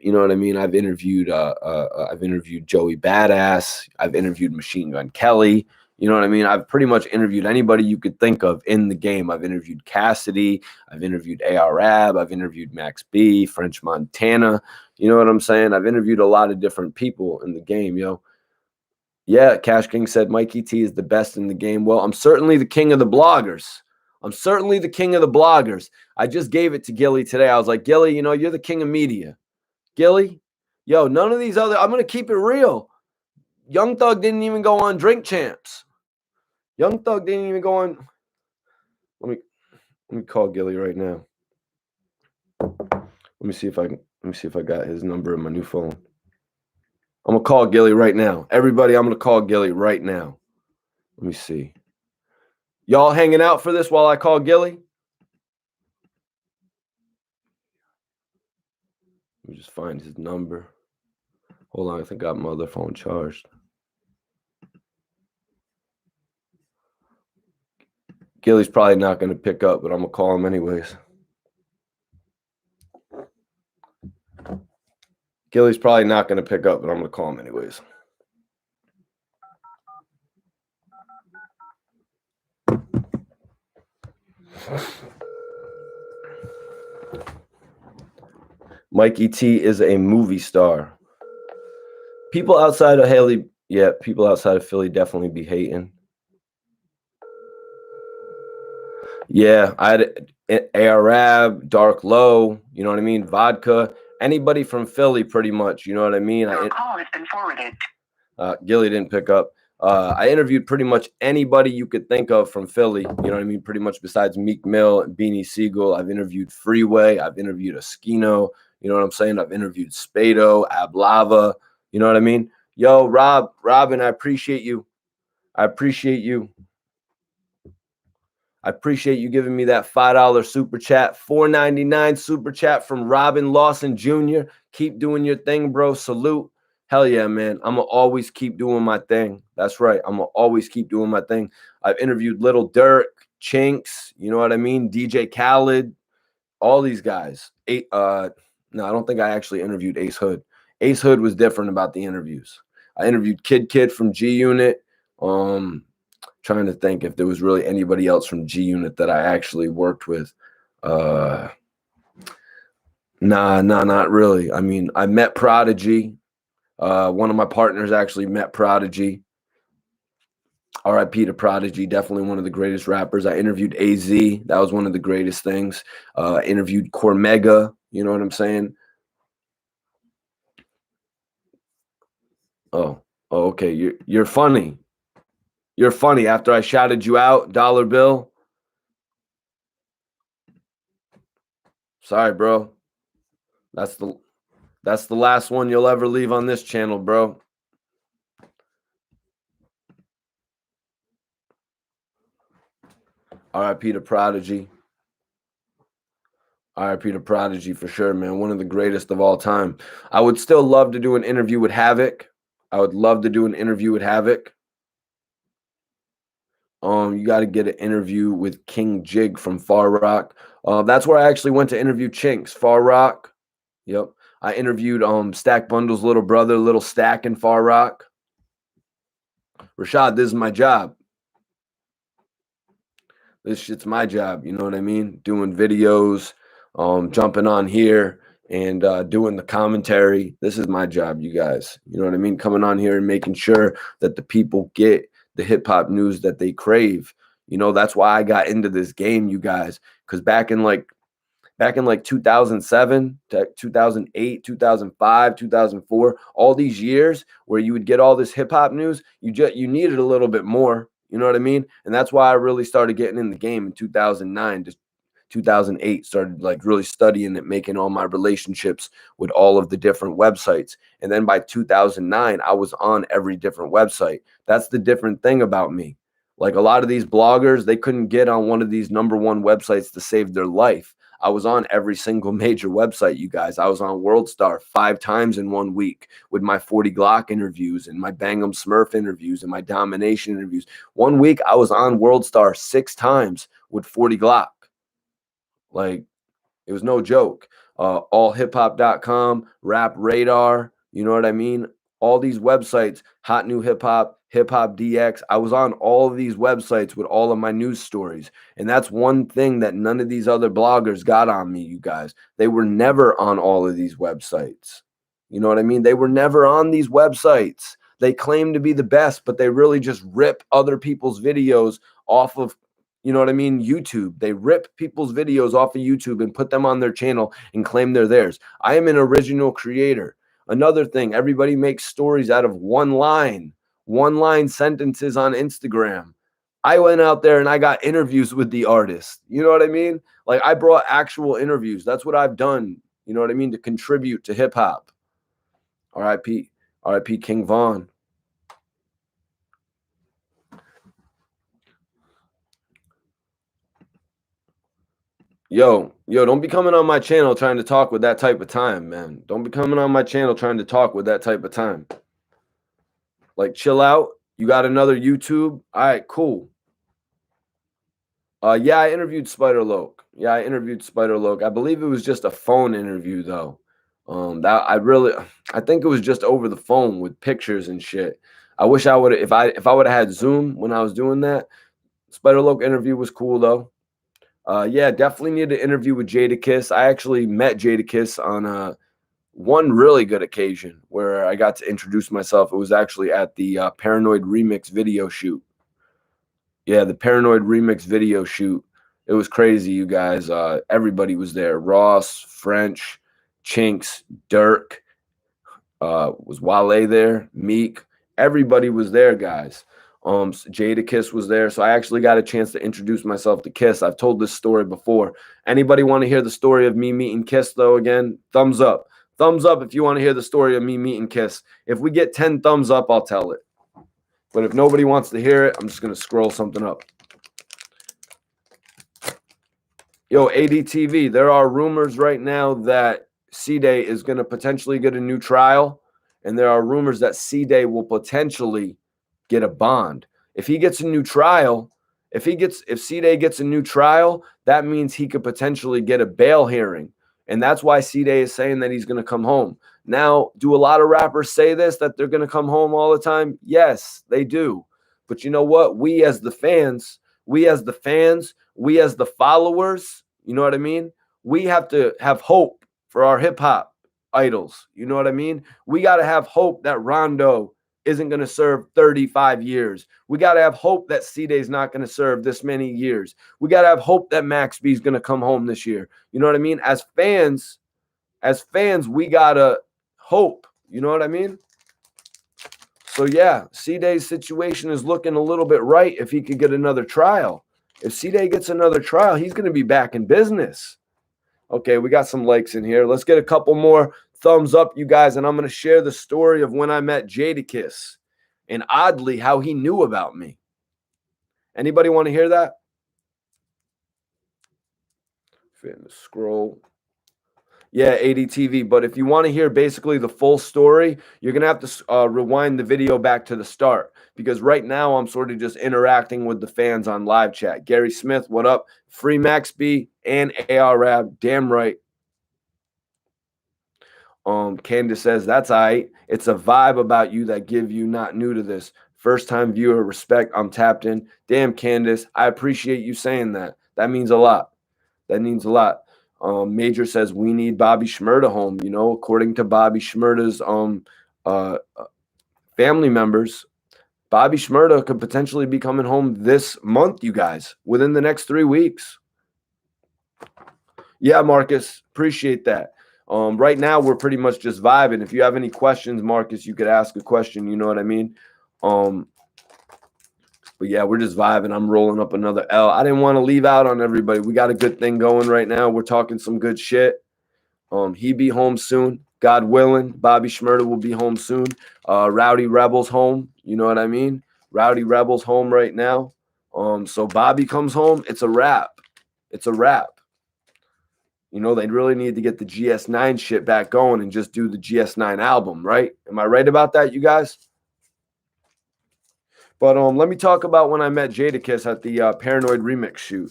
You know what I mean? I've interviewed Joey Badass. I've interviewed Machine Gun Kelly. You know what I mean? I've pretty much interviewed anybody you could think of in the game. I've interviewed Cassidy. I've interviewed A.R.Ab. I've interviewed Max B, French Montana. You know what I'm saying? I've interviewed a lot of different people in the game, yo. Yeah, Cash King said Mikey T is the best in the game. Well, I'm certainly the king of the bloggers. I'm certainly the king of the bloggers. I just gave it to Gilly today. I was like, Gilly, you're the king of media. Gilly, yo, none of these other, I'm going to keep it real. Young Thug didn't even go on Drink Champs. Young Thug didn't even go on. Let me call Gilly right now. Let me see if I got his number in my new phone. I'm going to call Gilly right now. Everybody, I'm going to call Gilly right now. Let me see. Y'all hanging out for this while I call Gilly? Let me just find his number. Hold on, I think I got my other phone charged. Gilly's probably not going to pick up, but I'm going to call him anyways. Gilly's probably not going to pick up, but I'm going to call him anyways. Mikey T is a movie star. People outside of people outside of Philly definitely be hating. Yeah, I had A.R.Ab, Dark Low, you know what I mean? Vodka. Anybody from Philly, pretty much, you know what I mean? Your call has been forwarded. Gilly didn't pick up. I interviewed pretty much anybody you could think of from Philly, you know what I mean? Pretty much besides Meek Mill and Beanie Siegel. I've interviewed Freeway. I've interviewed Eskino. You know what I'm saying? I've interviewed Spado, Ablava. You know what I mean? Yo, Robin, I appreciate you. I appreciate you giving me that $5 super chat, $4.99 super chat from Robin Lawson Jr. Keep doing your thing, bro. Salute. Hell yeah, man. I'm going to always keep doing my thing. That's right. I'm going to always keep doing my thing. I've interviewed Little Dirk, Chinks, you know what I mean? DJ Khaled, all these guys. No, I don't think I actually interviewed Ace Hood. Ace Hood was different about the interviews. I interviewed Kid from G Unit. Trying to think if there was really anybody else from G Unit that I actually worked with. Nah, not really. I mean, I met Prodigy. One of my partners actually met Prodigy. R.I.P. to Prodigy, definitely one of the greatest rappers. I interviewed AZ. That was one of the greatest things. Interviewed Cormega. You know what I'm saying? Oh, okay. You're funny. You're funny. After I shouted you out, Dollar Bill. Sorry, bro. That's the last one you'll ever leave on this channel, bro. R.I.P. to Prodigy. R.I.P. to Prodigy for sure, man. One of the greatest of all time. I would still love to do an interview with Havoc. I would love to do an interview with Havoc. You got to get an interview with King Jig from Far Rock. That's where I actually went to interview Chinks, Far Rock. Yep. I interviewed Stack Bundle's little brother, Little Stack in Far Rock. Rashad, this is my job. This shit's my job. You know what I mean? Doing videos, jumping on here and doing the commentary. This is my job, you guys. You know what I mean? Coming on here and making sure that the people get the hip hop news that they crave. You know, that's why I got into this game, you guys, because back in like 2007 to 2008, 2005, 2004, all these years where you would get all this hip hop news, you needed a little bit more. You know what I mean? And that's why I really started getting in the game in 2009 2008, started like really studying it, making all my relationships with all of the different websites. And then by 2009, I was on every different website. That's the different thing about me. Like a lot of these bloggers, they couldn't get on one of these #1 websites to save their life. I was on every single major website, you guys. I was on WorldStar 5 times in 1 week with my 40 Glock interviews and my Bang'em Smurf interviews and my Domination interviews. 1 week, I was on WorldStar 6 times with 40 Glock. Like, it was no joke. Allhiphop.com, Rap Radar, you know what I mean? All these websites, Hot New Hip Hop, Hip Hop DX. I was on all of these websites with all of my news stories. And that's one thing that none of these other bloggers got on me, you guys. They were never on all of these websites. You know what I mean? They were never on these websites. They claim to be the best, but they really just rip other people's videos off of, you know what I mean, YouTube. They rip people's videos off of YouTube and put them on their channel and claim they're theirs. I am an original creator. Another thing, everybody makes stories out of one line sentences on Instagram. I went out there and I got interviews with the artist. You know what I mean? Like, I brought actual interviews. That's what I've done, you know what I mean, to contribute to hip hop. R.I.P. King Von. Yo, don't be coming on my channel trying to talk with that type of time, man. Don't be coming on my channel trying to talk with that type of time. Like, chill out. You got another YouTube? All right, cool. Yeah, I interviewed Spider Loke. I believe it was just a phone interview though. I think it was just over the phone with pictures and shit. I wish I would have, if I would have had Zoom when I was doing that. Spider Loke interview was cool though. Yeah, definitely need to interview with Jadakiss. I actually met Jadakiss on one really good occasion where I got to introduce myself. It was actually at the Paranoid Remix video shoot. Yeah, the Paranoid Remix video shoot. It was crazy, you guys. Everybody was there. Ross, French, Chinks, Dirk. Was Wale there? Meek. Everybody was there, guys. Jadakiss was there. So I actually got a chance to introduce myself to Kiss. I've told this story before. Anybody want to hear the story of me meeting Kiss, though, again? Thumbs up. Thumbs up if you want to hear the story of me meeting Kiss. If we get 10 thumbs up, I'll tell it. But if nobody wants to hear it, I'm just going to scroll something up. Yo, ADTV, there are rumors right now that Cdai is going to potentially get a new trial. And there are rumors that Cdai will potentially get a bond. If he gets a new trial, if Cdai gets a new trial, that means he could potentially get a bail hearing. And that's why Cdai is saying that he's going to come home. Now, do a lot of rappers say this, that they're going to come home all the time? Yes, they do. But you know what? We as the fans, we as the followers, you know what I mean? We have to have hope for our hip hop idols. You know what I mean? We got to have hope that Rondo isn't going to serve 35 years. We got to have hope that Cdai is not going to serve this many years. We got to have hope that Max B is going to come home this year. You know what I mean? As fans, we got to hope. You know what I mean? So yeah, Cdai's situation is looking a little bit right if he could get another trial. If Cdai gets another trial, he's going to be back in business. Okay, we got some likes in here. Let's get a couple more thumbs up, you guys, and I'm going to share the story of when I met Jadakiss and oddly how he knew about me. Anybody want to hear that? Scroll. Yeah, ADTV. But if you want to hear basically the full story, you're going to have to rewind the video back to the start because right now I'm sort of just interacting with the fans on live chat. Gary Smith, what up? Free Max B and AR Rab. Damn right. Candace says, that's all right. It's a vibe about you that give you not new to this. First time viewer, respect. I'm tapped in. Damn, Candace, I appreciate you saying that. That means a lot. That means a lot. Major says we need Bobby Shmurda home. You know, according to Bobby Shmurda's family members, Bobby Shmurda could potentially be coming home this month, you guys, within the next 3 weeks. Yeah, Marcus, appreciate that. Right now, we're pretty much just vibing. If you have any questions, Marcus, you could ask a question. You know what I mean? But yeah, we're just vibing. I'm rolling up another L. I didn't want to leave out on everybody. We got a good thing going right now. We're talking some good shit. He be home soon, God willing. Bobby Schmurda will be home soon. Rowdy Rebels home. You know what I mean? Rowdy Rebels home right now. So Bobby comes home. It's a wrap. It's a wrap. You know, they really need to get the GS9 shit back going and just do the GS9 album, right? Am I right about that, you guys? But let me talk about when I met Jadakiss at the Paranoid Remix shoot.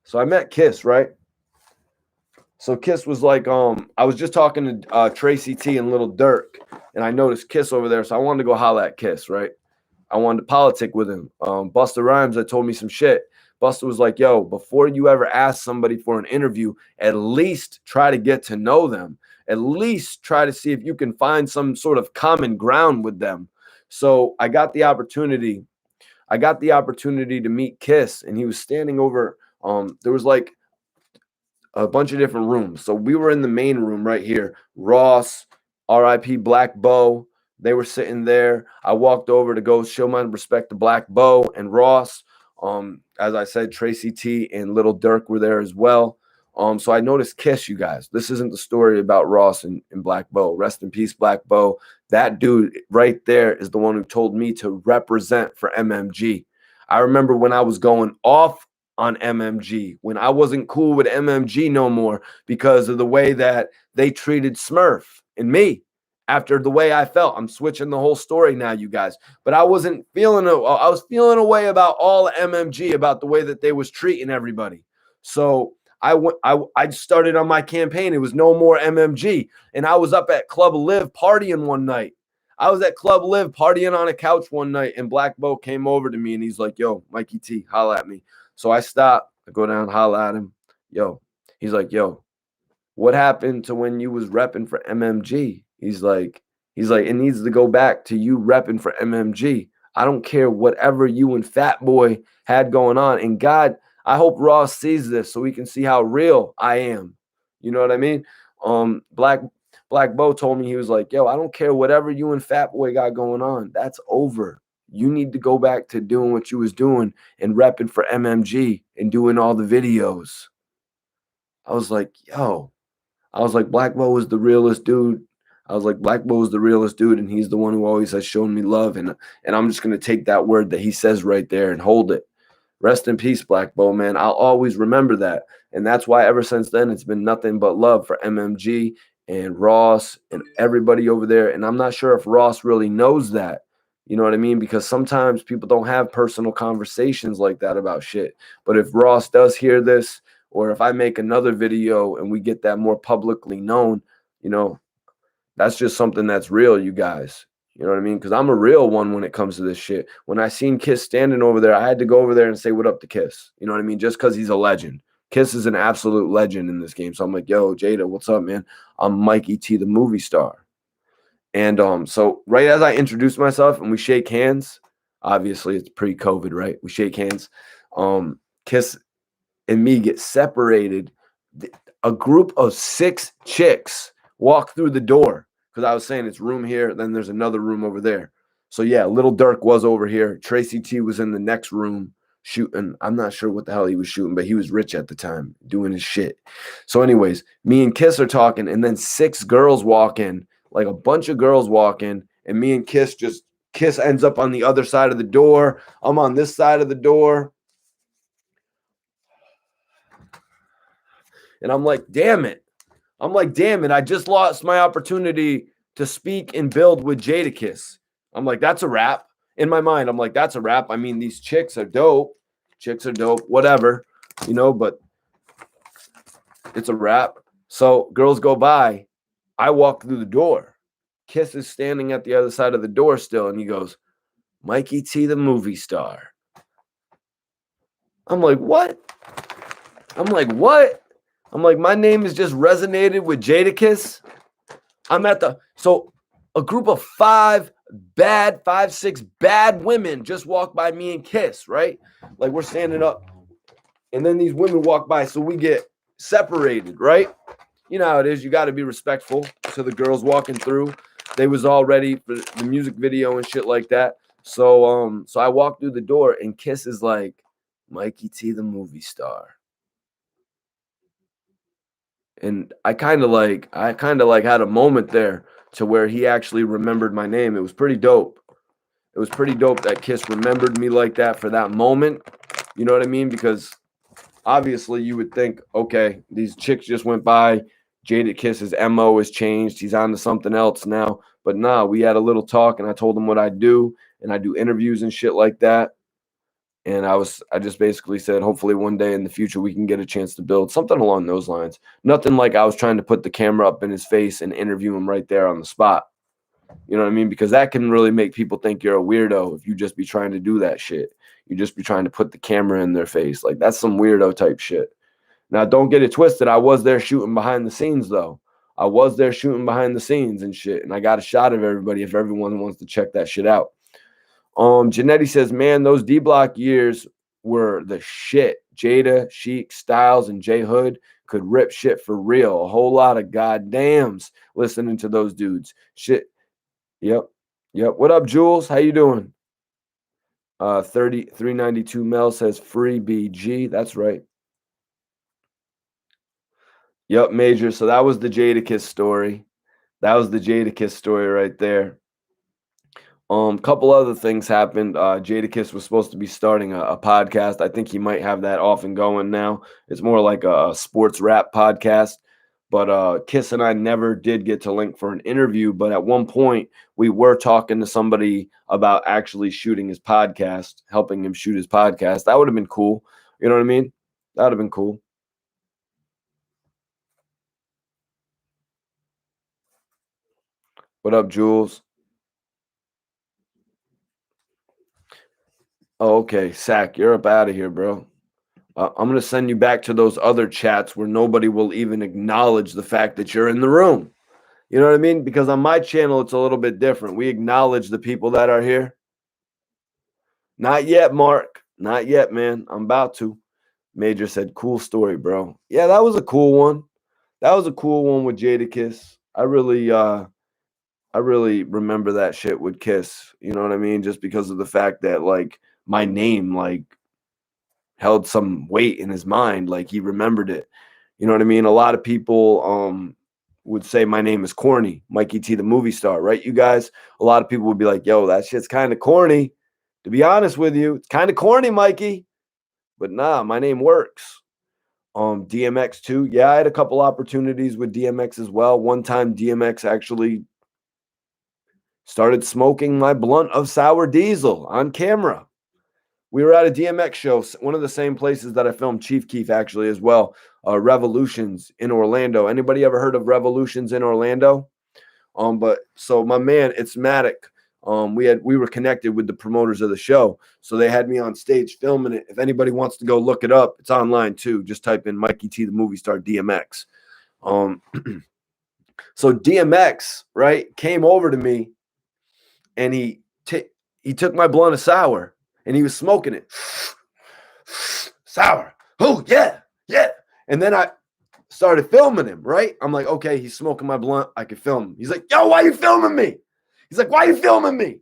So I met Kiss, right? So Kiss was like, I was just talking to Tracy T and Little Dirk, and I noticed Kiss over there, so I wanted to go holla at Kiss, right? I wanted to politic with him. Busta Rhymes had told me some shit. Busta was like, yo, before you ever ask somebody for an interview, at least try to get to know them. At least try to see if you can find some sort of common ground with them. So I got the opportunity. To meet Kiss, and he was standing over. There was like a bunch of different rooms. So we were in the main room right here. Ross, R.I.P. Black Bo. They were sitting there. I walked over to go show my respect to Black Bo and Ross. As I said, Tracy T and Little Dirk were there as well. So I noticed Kiss, you guys. This isn't the story about Ross and Black Bo. Rest in peace, Black Bo. That dude right there is the one who told me to represent for MMG. I remember when I was going off on MMG, when I wasn't cool with MMG no more because of the way that they treated Smurf and me. After the way I felt, I'm switching the whole story now, you guys. But I wasn't feeling it. I was feeling a way about all MMG, about the way that they was treating everybody. So I started on my campaign. It was no more MMG, and I was up at Club Live partying one night. I was at Club Live partying on a couch one night, and Black Bo came over to me, and he's like, "Yo, Mikey T, holla at me." So I stop. I go down, holla at him. Yo, he's like, "Yo, what happened to when you was repping for MMG?" He's like, it needs to go back to you repping for MMG. I don't care whatever you and Fat Boy had going on. And God, I hope Ross sees this so we can see how real I am. You know what I mean? Black Bo told me, he was like, yo, I don't care whatever you and Fat Boy got going on. That's over. You need to go back to doing what you was doing and repping for MMG and doing all the videos. I was like, yo. I was like, Black Bo is the realest dude. Black Bo is the realest dude, and he's the one who always has shown me love. And I'm just going to take that word that he says right there and hold it. Rest in peace, Black Bo, man. I'll always remember that. And that's why ever since then, it's been nothing but love for MMG and Ross and everybody over there. And I'm not sure if Ross really knows that. You know what I mean? Because sometimes people don't have personal conversations like that about shit. But if Ross does hear this, or if I make another video and we get that more publicly known, you know, that's just something that's real, you guys. You know what I mean? Because I'm a real one when it comes to this shit. When I seen Kiss standing over there, I had to go over there and say what up to Kiss. You know what I mean? Just because he's a legend. Kiss is an absolute legend in this game. So I'm like, yo, Jada, what's up, man? I'm Mikey T, the movie star. And so right as I introduce myself and we shake hands, obviously it's pre-COVID, right? We shake hands. Kiss and me get separated. A group of 6 chicks walk through the door because I was saying it's room here, then there's another room over there. So yeah, Little Dirk was over here. Tracy T was in the next room shooting. I'm not sure what the hell he was shooting, but he was rich at the time doing his shit. So anyways, me and Kiss are talking, and then 6 girls walk in, like a bunch of girls walk in, and me and Kiss ends up on the other side of the door. I'm on this side of the door. And I'm like, damn it. I just lost my opportunity to speak and build with Jadakiss. I'm like, that's a wrap. In my mind, I'm like, that's a wrap. I mean, these chicks are dope. Whatever, you know, but it's a wrap. So girls go by. I walk through the door. Kiss is standing at the other side of the door still, and he goes, Mikey T, the movie star. I'm like, what? I'm like, my name is just resonated with Jadakiss. So a group of 5, 6 bad women just walk by me and Kiss, right? Like we're standing up, and then these women walk by, so we get separated, right? You know how it is. You got to be respectful to the girls walking through. They was all ready for the music video and shit like that. So I walk through the door and Kiss is like, Mikey T, the movie star. And I kind of like had a moment there to where he actually remembered my name. It was pretty dope. It was pretty dope that Kiss remembered me like that for that moment. You know what I mean? Because obviously you would think, okay, these chicks just went by. Jada Kiss's MO has changed. He's on to something else now. But nah, we had a little talk and I told him what I do. And I do interviews and shit like that. And I just basically said, hopefully one day in the future we can get a chance to build something along those lines. Nothing like I was trying to put the camera up in his face and interview him right there on the spot. You know what I mean? Because that can really make people think you're a weirdo if you just be trying to do that shit. You just be trying to put the camera in their face. Like, that's some weirdo type shit. Now, don't get it twisted. I was there shooting behind the scenes, though. I was there shooting behind the scenes and shit. And I got a shot of everybody if everyone wants to check that shit out. Janetti says, man, those D-Block years were the shit. Jada, Sheik, Styles, and J Hood could rip shit for real. A whole lot of goddams listening to those dudes. Shit. Yep. What up, Jules? How you doing? 392 Mel says free BG. That's right. Yep, Major. So that was the Jadakiss story. That was the Jadakiss story right there. Couple other things happened. Jadakiss was supposed to be starting a podcast. I think he might have that off and going now. It's more like a sports rap podcast. But Kiss and I never did get to link for an interview. But at one point, we were talking to somebody about actually shooting his podcast, helping him shoot his podcast. That would have been cool. You know what I mean? That would have been cool. What up, Jules? Oh, okay. Sack, you're up out of here, bro. I'm going to send you back to those other chats where nobody will even acknowledge the fact that you're in the room. You know what I mean? Because on my channel, it's a little bit different. We acknowledge the people that are here. Not yet, Mark. Not yet, man. I'm about to. Major said, cool story, bro. Yeah, that was a cool one. That was a cool one with Jadakiss. I really remember that shit with Kiss. You know what I mean? Just because of the fact that, like, my name, like, held some weight in his mind. Like, he remembered it. You know what I mean? A lot of people would say my name is corny, Mikey T, the movie star, right? You guys, a lot of people would be like, yo, that shit's kind of corny. To be honest with you, it's kind of corny, Mikey. But nah, my name works. DMX too. Yeah, I had a couple opportunities with DMX as well. One time DMX actually started smoking my blunt of sour diesel on camera. We were at a DMX show, one of the same places that I filmed Chief Keef actually as well. Revolutions in Orlando. Anybody ever heard of Revolutions in Orlando? But so my man, it's Matic. We were connected with the promoters of the show, so they had me on stage filming it. If anybody wants to go look it up, it's online too. Just type in Mikey T, the movie star DMX. So DMX, right, came over to me, and he took my blunt of sour, and he was smoking it. Sour. Oh, yeah. And then I started filming him, right? I'm like, okay, he's smoking my blunt. I can film him. He's like, yo, why are you filming me? He's like, why are you filming me?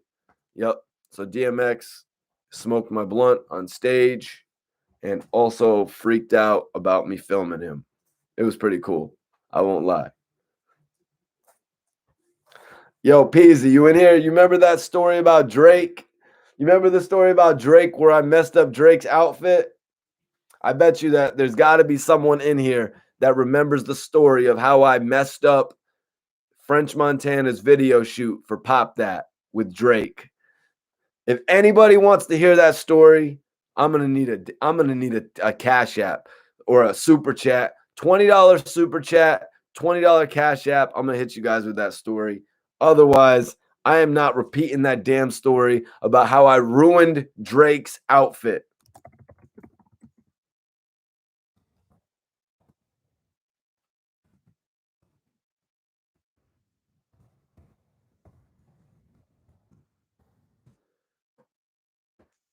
Yep. So DMX smoked my blunt on stage and also freaked out about me filming him. It was pretty cool. I won't lie. Yo, Peasy, you in here? You remember that story about Drake? You remember the story about Drake where I messed up Drake's outfit? I bet you that there's got to be someone in here that remembers the story of how I messed up French Montana's video shoot for Pop That with Drake. If anybody wants to hear that story, I'm gonna need a Cash App or a super chat. $20 super chat, $20 Cash App. I'm gonna hit you guys with that story. Otherwise, I am not repeating that damn story about how I ruined Drake's outfit.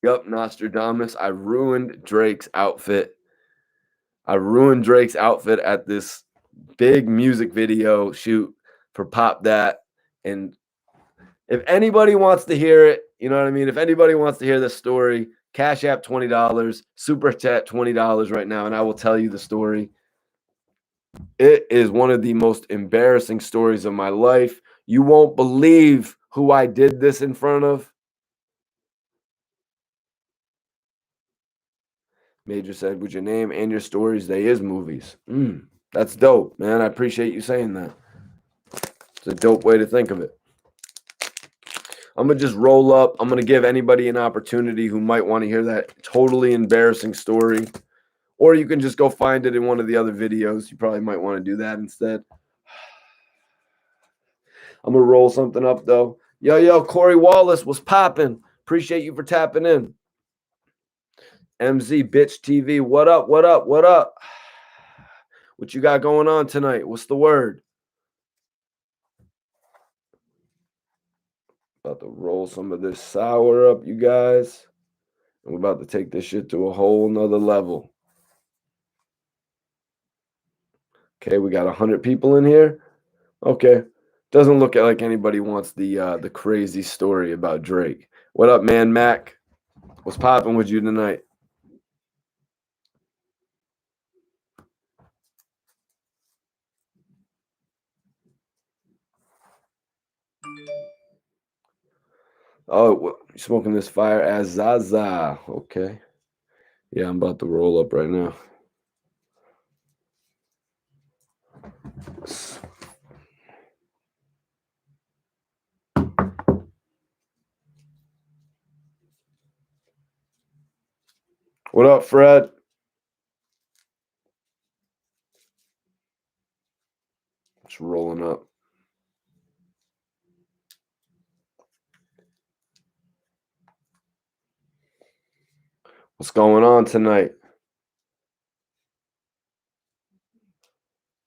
Yup, Nostradamus. I ruined Drake's outfit. I ruined Drake's outfit at this big music video shoot for Pop That. And if anybody wants to hear it, You know what I mean? If anybody wants to hear this story, Cash App $20, Super Chat $20 right now, and I will tell you the story. It is one of the most embarrassing stories of my life. You won't believe who I did this in front of. Major said, with your name and your stories, they is movies. That's dope, man. I appreciate you saying that. It's a dope way to think of it. I'm going to just roll up. I'm going to give anybody an opportunity who might want to hear that totally embarrassing story. Or you can just go find it in one of the other videos. You probably might want to do that instead. I'm going to roll something up, though. Yo, Corey Wallace was popping. Appreciate you for tapping in. MZ Bitch TV, what up, what up, what up? What you got going on tonight? What's the word? About to roll some of this sour up, you guys. I'm about to take this shit to a whole nother level. Okay, we got 100 people in here. Okay. Doesn't look like anybody wants the crazy story about Drake. What up, man, Mac? What's popping with you tonight? Oh, you smoking this fire as Zaza. Okay. Yeah, I'm about to roll up right now. What up, Fred? Just rolling up. What's going on tonight?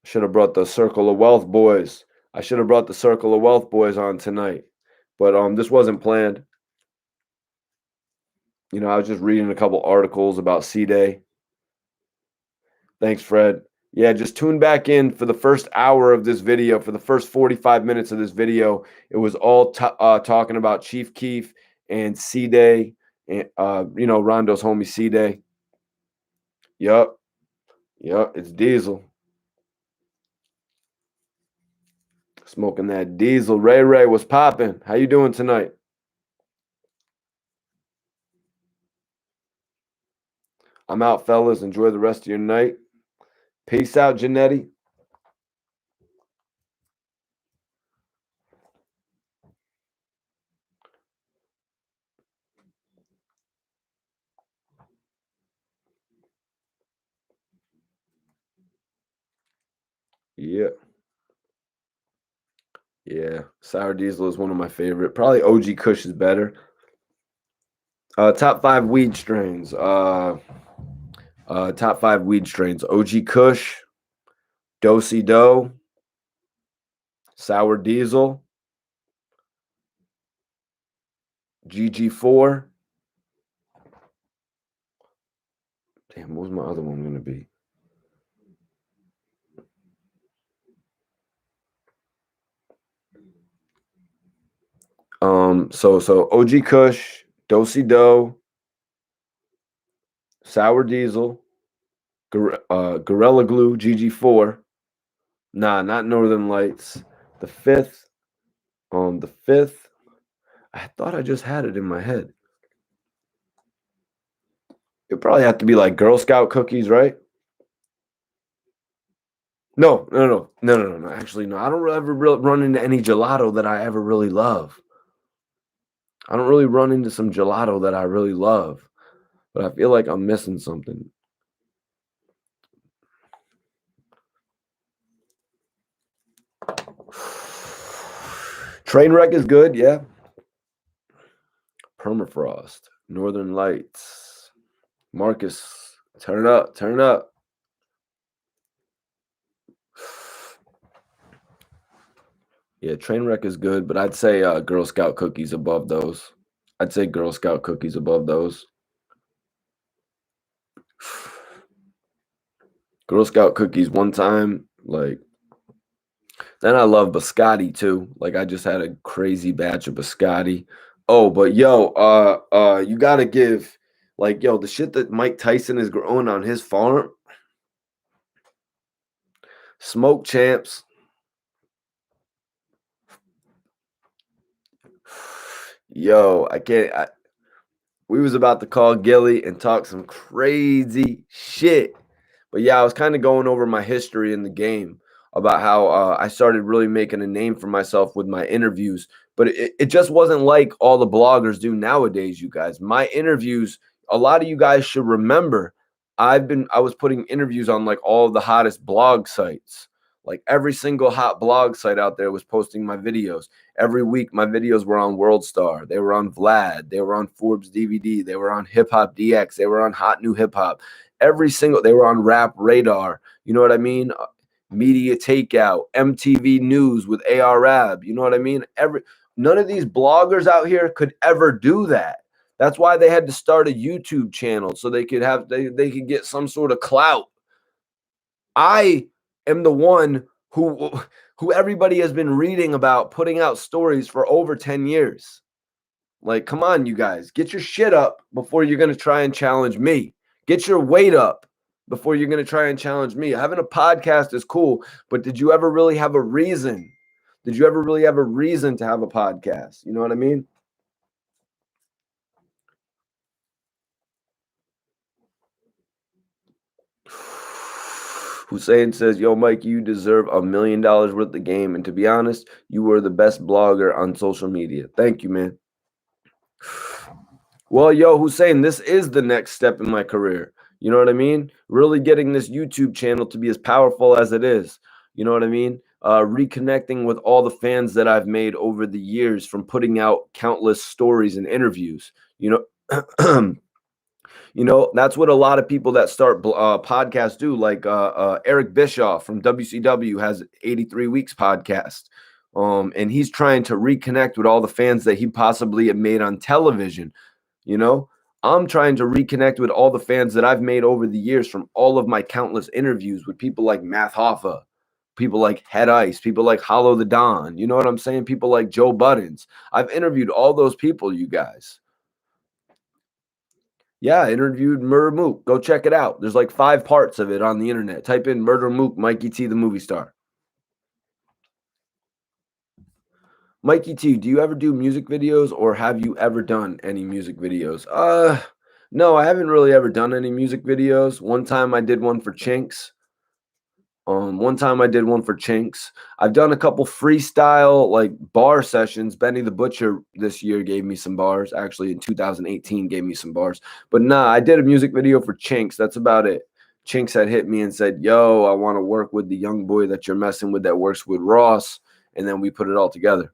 Should have brought the Circle of Wealth boys. I should have brought the Circle of Wealth boys on tonight. But this wasn't planned. You know, I was just reading a couple articles about Cdai. Thanks, Fred. Yeah, just tune back in for the first hour of this video. For the first 45 minutes of this video, it was all talking about Chief Keef and Cdai, and Rondo's homie Cdai. Yup, it's Diesel. Smoking that Diesel. Ray, what's popping? How you doing tonight? I'm out, fellas. Enjoy the rest of your night. Peace out, Janetti. Yeah. Sour Diesel is one of my favorite. Probably OG Kush is better. Top 5 weed strains. Top 5 weed strains. OG Kush, Dosey Do, Sour Diesel, GG4. Damn, what was my other one going to be? So OG Kush, Dosey Do, Sour Diesel, Gorilla Glue, GG4. Nah, not Northern Lights. The fifth, I thought I just had it in my head. It probably have to be like Girl Scout cookies, right? No. Actually, no. I don't ever run into any gelato that I ever really love. I don't really run into some gelato that I really love, but I feel like I'm missing something. Trainwreck is good, yeah. Permafrost, Northern Lights, Marcus, turn up. Yeah, Trainwreck is good, but I'd say Girl Scout cookies above those. Girl Scout cookies one time, like. Then I love biscotti too. Like I just had a crazy batch of biscotti. Oh, but yo, you gotta give, like, yo, the shit that Mike Tyson is growing on his farm, smoke champs. Yo, I can't. We was about to call Gilly and talk some crazy shit. But yeah, I was kind of going over my history in the game about how I started really making a name for myself with my interviews. But it just wasn't like all the bloggers do nowadays, you guys. My interviews, a lot of you guys should remember, I was putting interviews on like all of the hottest blog sites. Like every single hot blog site out there was posting my videos. Every week, my videos were on World Star. They were on Vlad. They were on Forbes DVD. They were on Hip Hop DX. They were on Hot New Hip Hop. They were on Rap Radar. You know what I mean? Media Takeout, MTV News with ARAB. You know what I mean? None of these bloggers out here could ever do that. That's why they had to start a YouTube channel so they could get some sort of clout. I am the one who everybody has been reading about putting out stories for over 10 years. Like, come on, you guys, get your shit up before you're going to try and challenge me. Get your weight up before you're going to try and challenge me. Having a podcast is cool, but did you ever really have a reason? Did you ever really have a reason to have a podcast? You know what I mean? Hussein says, yo, Mike, you deserve $1 million worth of game. And to be honest, you were the best blogger on social media. Thank you, man. Well, yo, Hussein, this is the next step in my career. You know what I mean? Really getting this YouTube channel to be as powerful as it is. You know what I mean? Reconnecting with all the fans that I've made over the years from putting out countless stories and interviews. You know, you know, that's what a lot of people that start podcasts do. Like Eric Bischoff from WCW has 83 Weeks podcast. And he's trying to reconnect with all the fans that he possibly had made on television. You know, I'm trying to reconnect with all the fans that I've made over the years from all of my countless interviews with people like Matt Hoffa, people like Head Ice, people like Hollow the Don. You know what I'm saying? People like Joe Buttons. I've interviewed all those people, you guys. Yeah, I interviewed Murder Mook. Go check it out. There's like 5 parts of it on the internet. Type in Murder Mook, Mikey T, the movie star. Mikey T, do you ever do music videos or have you ever done any music videos? No, I haven't really ever done any music videos. One time I did one for Chinks. I've done a couple freestyle like bar sessions. Benny the Butcher this year gave me some bars. Actually, in 2018 gave me some bars. But nah, I did a music video for Chinks. That's about it. Chinks had hit me and said, yo, I want to work with the young boy that you're messing with that works with Ross. And then we put it all together.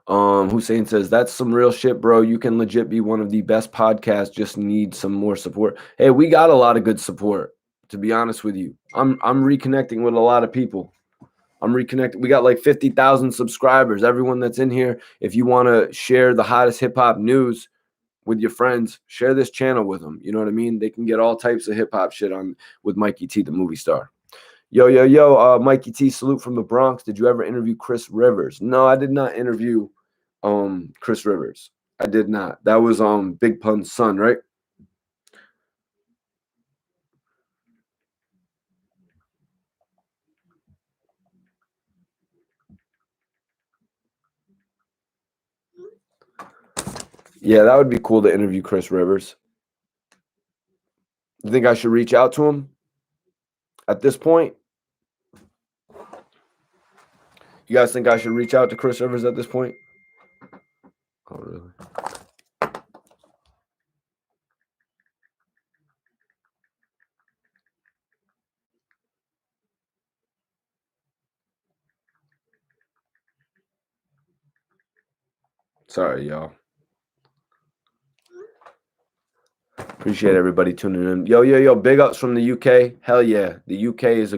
Hussein says, that's some real shit, bro. You can legit be one of the best podcasts, just need some more support. Hey, we got a lot of good support, to be honest with you. I'm reconnecting with a lot of people. I'm reconnecting. We got like 50,000 subscribers. Everyone that's in here, if you want to share the hottest hip hop news with your friends, share this channel with them. You know what I mean? They can get all types of hip hop shit on with Mikey T, the movie star. Yo, Mikey T, salute from the Bronx. Did you ever interview Chris Rivers? No, I did not interview Chris Rivers. I did not. That was Big Pun's son, right? Yeah, that would be cool to interview Chris Rivers. You think I should reach out to him at this point? You guys think I should reach out to Chris Rivers at this point? Oh, really? Sorry, y'all. Appreciate everybody tuning in. Yo, big ups from the UK. Hell yeah. The UK is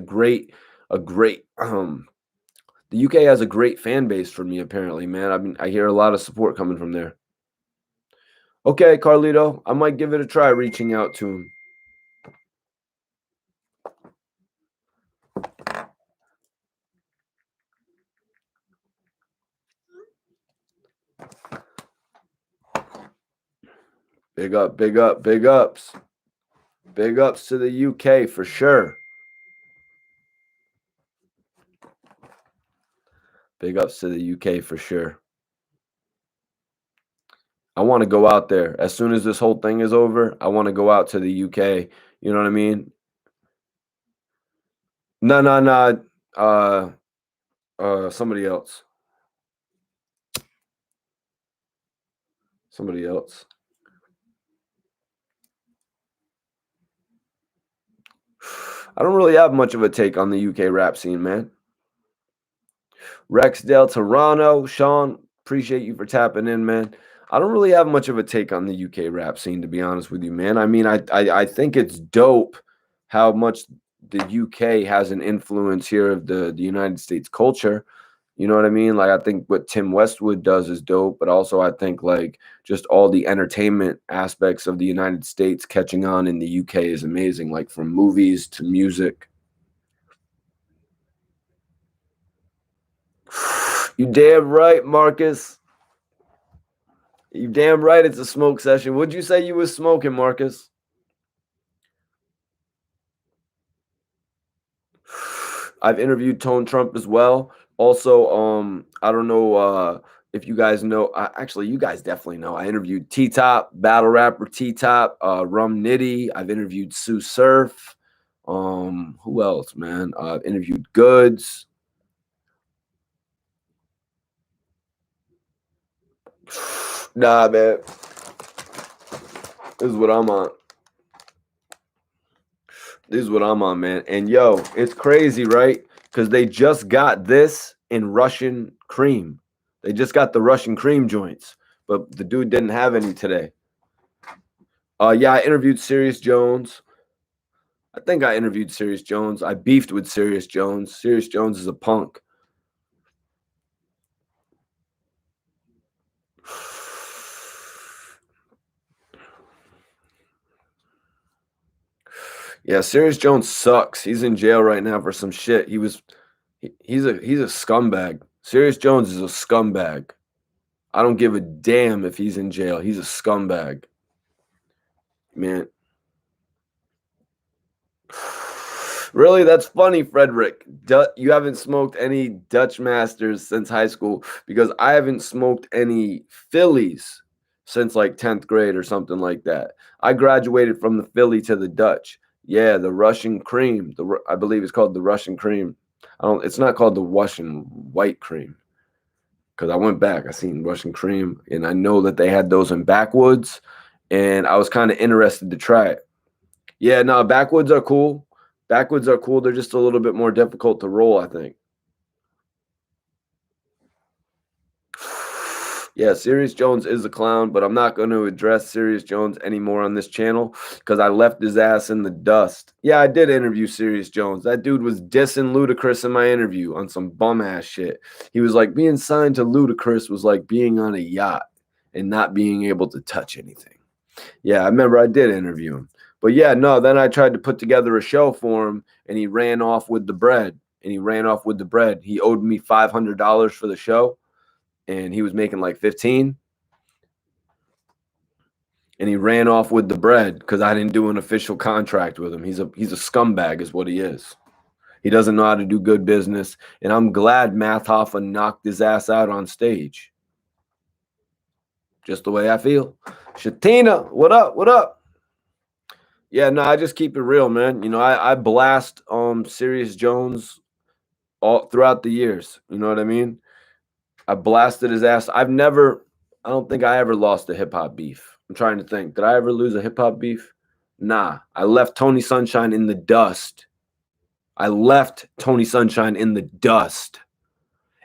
the UK has a great fan base for me, apparently, man. I hear a lot of support coming from there. Okay, Carlito, I might give it a try reaching out to him. Big up, big up, big ups. Big ups to the UK for sure. Big ups to the UK for sure. I want to go out there. As soon as this whole thing is over, I want to go out to the UK. You know what I mean? No, no, no. Somebody else. Somebody else. I don't really have much of a take on the UK rap scene, man. Rexdale Toronto, Sean, appreciate you for tapping in, man. I don't really have much of a take on the UK rap scene, to be honest with you, man. I mean, I think it's dope how much the UK has an influence here of the United States culture. You know what I mean? Like, I think what Tim Westwood does is dope, but also I think like just all the entertainment aspects of the United States catching on in the UK is amazing, like from movies to music. You damn right, Marcus. You damn right it's a smoke session. Would you say you was smoking, Marcus? I've interviewed Tone Trump as well. Also, I don't know if you guys know. Actually, you guys definitely know. I interviewed T Top, battle rapper T Top, Rum Nitty. I've interviewed Sue Surf. Who else, man? I've interviewed Goods. Nah, man. This is what I'm on. This is what I'm on, man. And yo, it's crazy, right? Because they just got this in Russian cream. They just got the Russian cream joints, but the dude didn't have any today. Yeah, I interviewed Sirius Jones. I think I interviewed Sirius Jones. I beefed with Sirius Jones. Sirius Jones is a punk. Yeah, Sirius Jones sucks. He's in jail right now for some shit. He's a scumbag. Sirius Jones is a scumbag. I don't give a damn if he's in jail. He's a scumbag. Man. Really? That's funny, Frederick. You haven't smoked any Dutch Masters since high school because I haven't smoked any Phillies since like 10th grade or something like that. I graduated from the Philly to the Dutch. Yeah, the Russian cream. I believe it's called the Russian cream. It's not called the Russian white cream because I went back. I seen Russian cream and I know that they had those in Backwoods and I was kind of interested to try it. Yeah, no, Backwoods are cool. Backwoods are cool. They're just a little bit more difficult to roll, I think. Yeah, Sirius Jones is a clown, but I'm not going to address Sirius Jones anymore on this channel because I left his ass in the dust. Yeah, I did interview Sirius Jones. That dude was dissing Ludacris in my interview on some bum ass shit. He was like, being signed to Ludacris was like being on a yacht and not being able to touch anything. Yeah, I remember I did interview him. But yeah, no, then I tried to put together a show for him and he ran off with the bread. He owed me $500 for the show and he was making like 15. And he ran off with the bread because I didn't do an official contract with him. He's a scumbag is what he is. He doesn't know how to do good business. And I'm glad Math Hoffa knocked his ass out on stage. Just the way I feel. Shatina, what up? What up? Yeah, no, I just keep it real, man. You know, I blast Sirius Jones all throughout the years. You know what I mean? I blasted his ass. I don't think I ever lost a hip hop beef. I'm trying to think. Did I ever lose a hip hop beef? Nah. I left Tony Sunshine in the dust.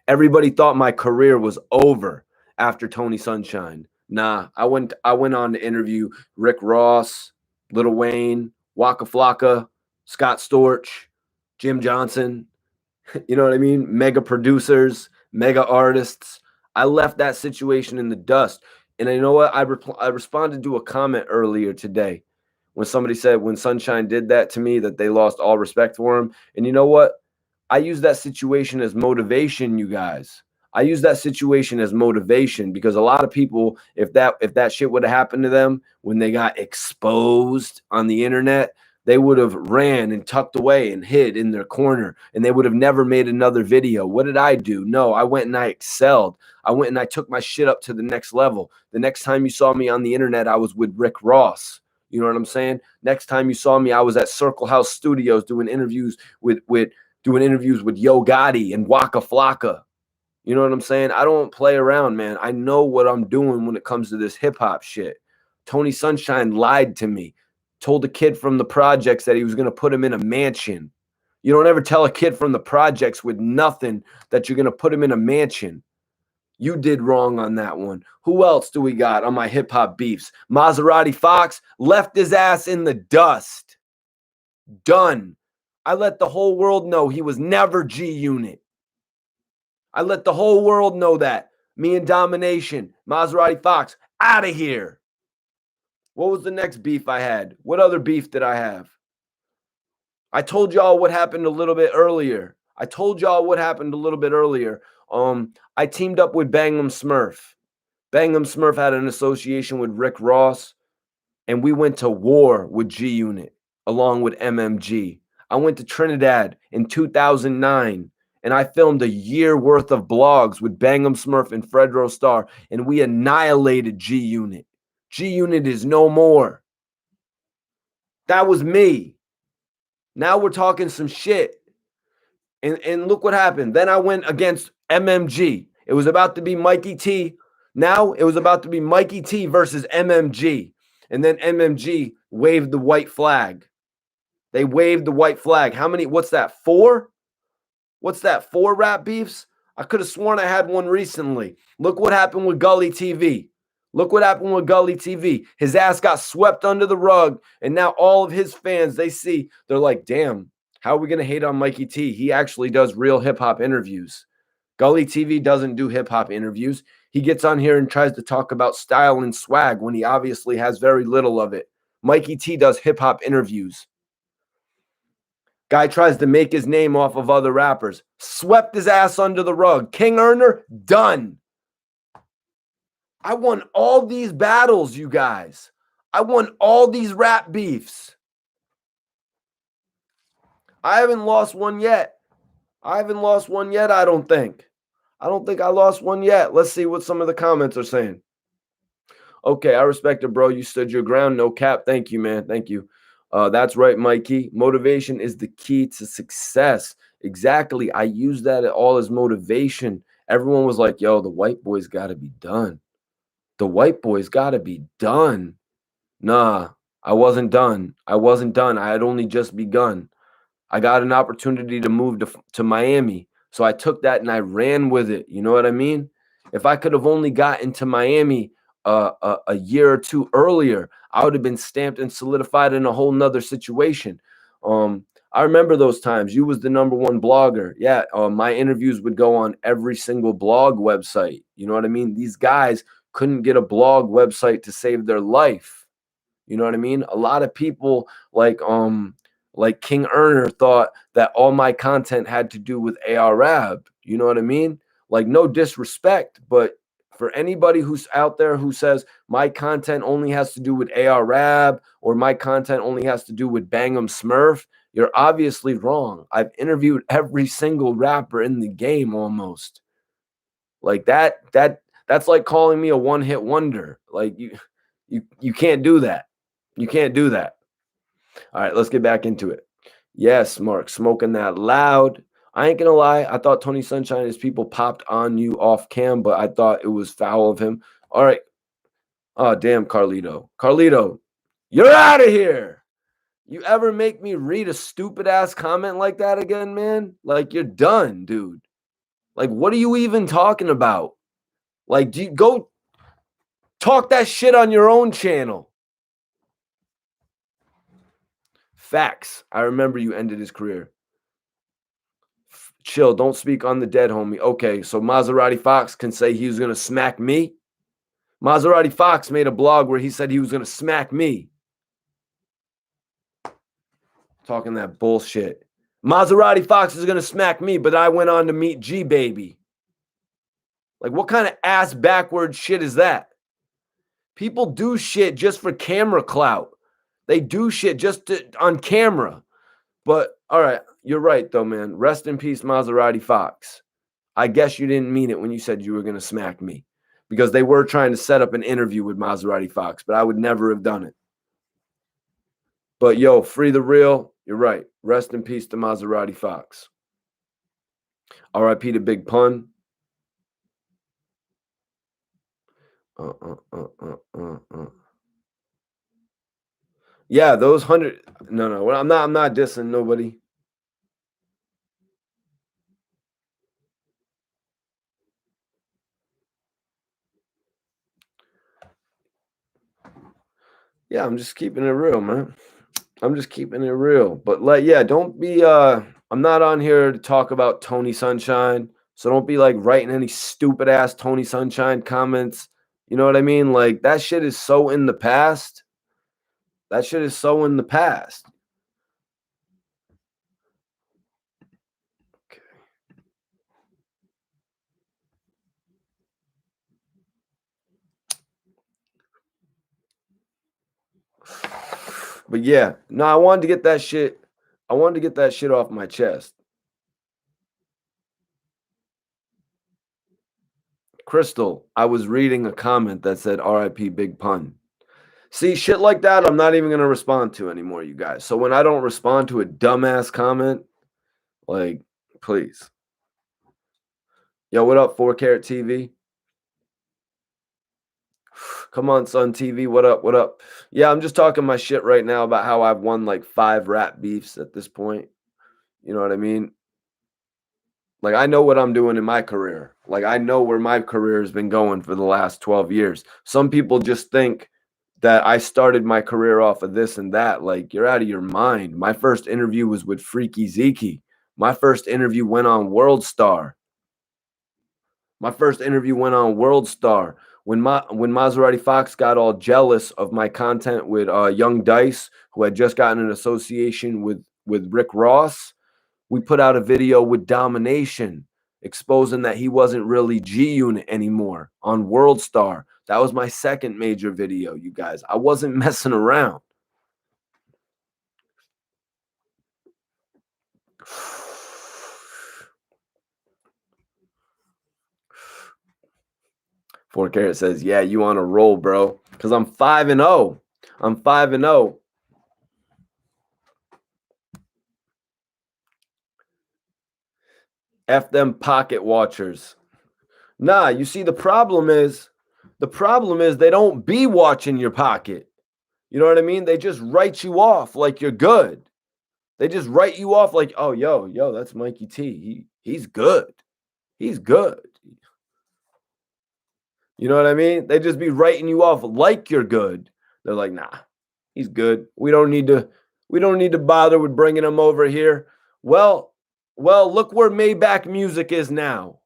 Everybody thought my career was over after Tony Sunshine. Nah, I went on to interview Rick Ross, Lil Wayne, Waka Flocka, Scott Storch, Jim Johnson. You know what I mean? Mega producers, mega artists. I left that situation in the dust. And you know what? I responded to a comment earlier today when somebody said when Sunshine did that to me that they lost all respect for him. And you know what? I use that situation as motivation, you guys. I use that situation as motivation, because a lot of people, if that shit would have happened to them when they got exposed on the internet, they would have ran and tucked away and hid in their corner, and they would have never made another video. What did I do? No, I went and I excelled. I went and I took my shit up to the next level. The next time you saw me on the internet, I was with Rick Ross. You know what I'm saying? Next time you saw me, I was at Circle House Studios doing interviews with Yo Gotti and Waka Flocka. You know what I'm saying? I don't play around, man. I know what I'm doing when it comes to this hip hop shit. Tony Sunshine lied to me, told a kid from the projects that he was going to put him in a mansion. You don't ever tell a kid from the projects with nothing that you're going to put him in a mansion. You did wrong on that one. Who else do we got on my hip hop beefs? Maserati Fox left his ass in the dust. Done. I let the whole world know he was never G Unit. I let the whole world know that. Me and Domination, Maserati Fox, out of here. What was the next beef I had? What other beef did I have? I told y'all what happened a little bit earlier. I teamed up with Bang'em Smurf. Bang'em Smurf had an association with Rick Ross, and we went to war with G Unit along with MMG. I went to Trinidad in 2009. And I filmed a year worth of blogs with Bang'em Smurf and Fredro Starr, and we annihilated G Unit. G Unit is no more. That was me. Now we're talking some shit. And look what happened. Then I went against MMG. It was about to be Mikey T. Now it was about to be Mikey T versus MMG. And then MMG waved the white flag. They waved the white flag. How many? What's that? 4? What's that? 4 rap beefs? I could have sworn I had one recently. Look what happened with Gully TV. His ass got swept under the rug, and now all of his fans, they're like, damn, how are we going to hate on Mikey T? He actually does real hip-hop interviews. Gully TV doesn't do hip-hop interviews. He gets on here and tries to talk about style and swag when he obviously has very little of it. Mikey T does hip-hop interviews. Guy tries to make his name off of other rappers. Swept his ass under the rug. King Earner, done. I won all these battles, you guys. I won all these rap beefs. I haven't lost one yet. I don't think. I don't think I lost one yet. Let's see what some of the comments are saying. Okay, I respect it, bro. You stood your ground. No cap. Thank you, man. Thank you. That's right, Mikey. Motivation is the key to success. Exactly. I use that all as motivation. Everyone was like, yo, the white boy's got to be done. The white boy's got to be done. Nah, I wasn't done. I had only just begun. I got an opportunity to move to Miami. So I took that and I ran with it. You know what I mean? If I could have only gotten to Miami a year or two earlier, I would have been stamped and solidified in a whole nother situation. I remember those times. You was the #1 blogger. Yeah, my interviews would go on every single blog website. You know what I mean? These guys couldn't get a blog website to save their life. You know what I mean? A lot of people like King Earner thought that all my content had to do with Arab. You know what I mean? Like, no disrespect, but for anybody who's out there who says my content only has to do with Arab or my content only has to do with Bang'em Smurf, you're obviously wrong. I've interviewed every single rapper in the game almost. Like that's like calling me a one-hit wonder. Like you can't do that. You can't do that. All right, let's get back into it. Yes, Mark, smoking that loud. I ain't gonna lie. I thought Tony Sunshine and his people popped on you off cam, but I thought it was foul of him. All right. Oh, damn, Carlito. Carlito, you're out of here. You ever make me read a stupid ass comment like that again, man? Like, you're done, dude. Like, what are you even talking about? Like, do you go talk that shit on your own channel? Facts. I remember you ended his career. Chill. Don't speak on the dead, homie. Okay, so Maserati Fox can say he was going to smack me. Maserati Fox made a blog where he said he was going to smack me. Talking that bullshit. Maserati Fox is going to smack me, but I went on to meet G Baby. Like, what kind of ass backward shit is that? People do shit just for camera clout. They do shit just on camera. But all right, you're right though, man. Rest in peace, Maserati Fox. I guess you didn't mean it when you said you were going to smack me, because they were trying to set up an interview with Maserati Fox, but I would never have done it. But yo, free the real. You're right. Rest in peace to Maserati Fox. RIP to Big Pun. Yeah, those 100. No. I'm not dissing nobody. Yeah, I'm just keeping it real, man. I'm just keeping it real. But don't be I'm not on here to talk about Tony Sunshine. So don't be like writing any stupid ass Tony Sunshine comments. You know what I mean? Like, that shit is so in the past. That shit is so in the past. Okay. But yeah, no, I wanted to get that shit. I wanted to get that shit off my chest. Crystal, I was reading a comment that said RIP Big Pun. See, shit like that, I'm not even going to respond to anymore, you guys. So when I don't respond to a dumbass comment, like, please. Yo, what up, 4Carat TV? Come on, Sun TV. What up? What up? Yeah, I'm just talking my shit right now about how I've won like 5 rap beefs at this point. You know what I mean? Like, I know what I'm doing in my career. Like, I know where my career has been going for the last 12 years. Some people just think that I started my career off of this and that. Like, you're out of your mind. My first interview was with Freaky Zeke. My first interview went on World Star. My first interview went on World Star. When Maserati Fox got all jealous of my content with Young Dice, who had just gotten an association with Rick Ross, we put out a video with Domination exposing that he wasn't really G-Unit anymore on World Star. That was my second major video, you guys. I wasn't messing around. Four Carat says, yeah, you on a roll, bro. Because I'm 5-0. I'm 5-0. F them pocket watchers. Nah, you see, the problem is they don't be watching your pocket. You know what I mean? They just write you off like you're good. They just write you off like, oh, yo, that's Mikey T. He's good. He's good. You know what I mean? They just be writing you off like you're good. They're like, nah, he's good. We don't need to bother with bringing him over here. Well, look where Maybach Music is now.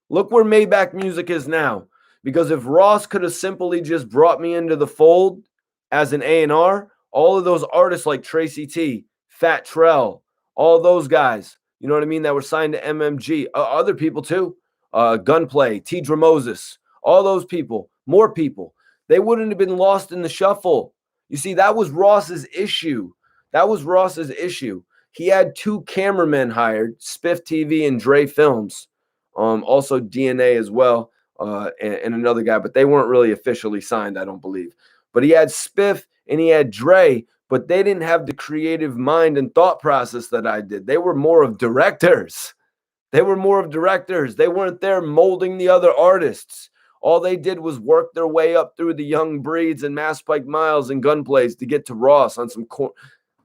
Look where Maybach Music is now. Because if Ross could have simply just brought me into the fold as an A&R, all of those artists like Tracy T, Fat Trell, all those guys, you know what I mean, that were signed to MMG, other people too, Gunplay, T. Moses, all those people, more people, they wouldn't have been lost in the shuffle. You see, that was Ross's issue. That was Ross's issue. He had 2 cameramen hired, Spiff TV and Dre Films, also DNA as well, and another guy, but they weren't really officially signed, I don't believe. But he had Spiff and he had Dre, but they didn't have the creative mind and thought process that I did. They were more of directors. They weren't there molding the other artists. All they did was work their way up through the Young Breeds and Mass Pike Miles and Gunplays to get to Ross on some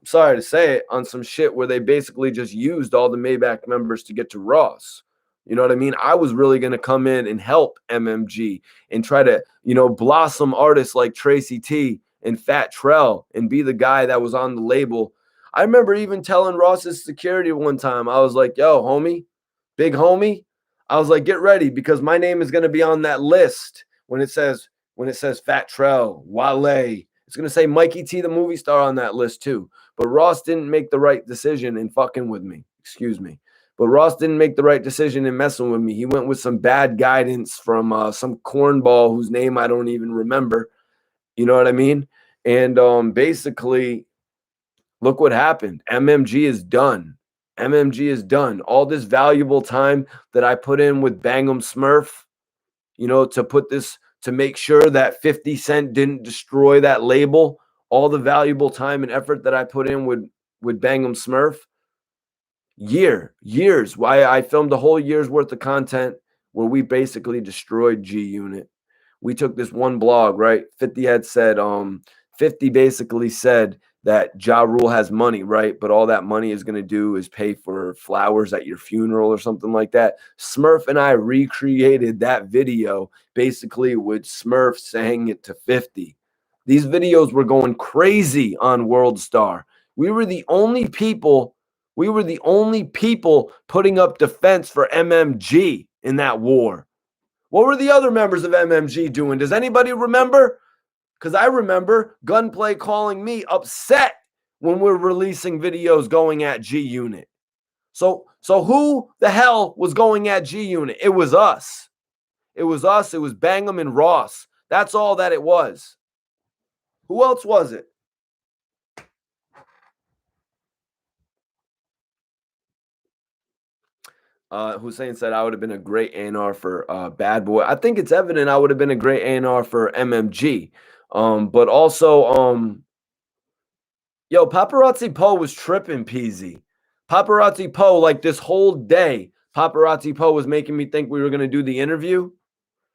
sorry to say it, on some shit where they basically just used all the Maybach members to get to Ross. You know what I mean? I was really going to come in and help MMG and try to, blossom artists like Tracy T and Fat Trell and be the guy that was on the label. I remember even telling Ross's security one time, I was like, yo, homie, big homie, I was like, get ready because my name is going to be on that list when it says Fat Trell, Wale. It's going to say Mikey T, the movie star, on that list too. But Ross didn't make the right decision in fucking with me. Excuse me. But Ross didn't make the right decision in messing with me. He went with some bad guidance from some cornball whose name I don't even remember. You know what I mean? And basically, look what happened. MMG is done. MMG is done. All this valuable time that I put in with Bang'em Smurf, you know, to make sure that 50 Cent didn't destroy that label, all the valuable time and effort that I put in with Bang'em Smurf, years. Why I filmed a whole year's worth of content where we basically destroyed G Unit. We took this one blog, right? 50 had said, 50 basically said that Ja Rule has money, right? But all that money is going to do is pay for flowers at your funeral or something like that. Smurf and I recreated that video basically with Smurf saying it to 50. These videos were going crazy on World Star. We were the only people putting up defense for MMG in that war. What were the other members of MMG doing? Does anybody remember? Because I remember Gunplay calling me upset when we're releasing videos going at G Unit. So who the hell was going at G Unit? It was us. It was us. It was Bang'em and Ross. That's all that it was. Who else was it? Hussein said I would have been a great A&R for Bad Boy. I think it's evident I would have been a great A&R for MMG. But also, yo, Paparazzi Poe was tripping, Peasy. Paparazzi Poe, like this whole day, Paparazzi Poe was making me think we were going to do the interview.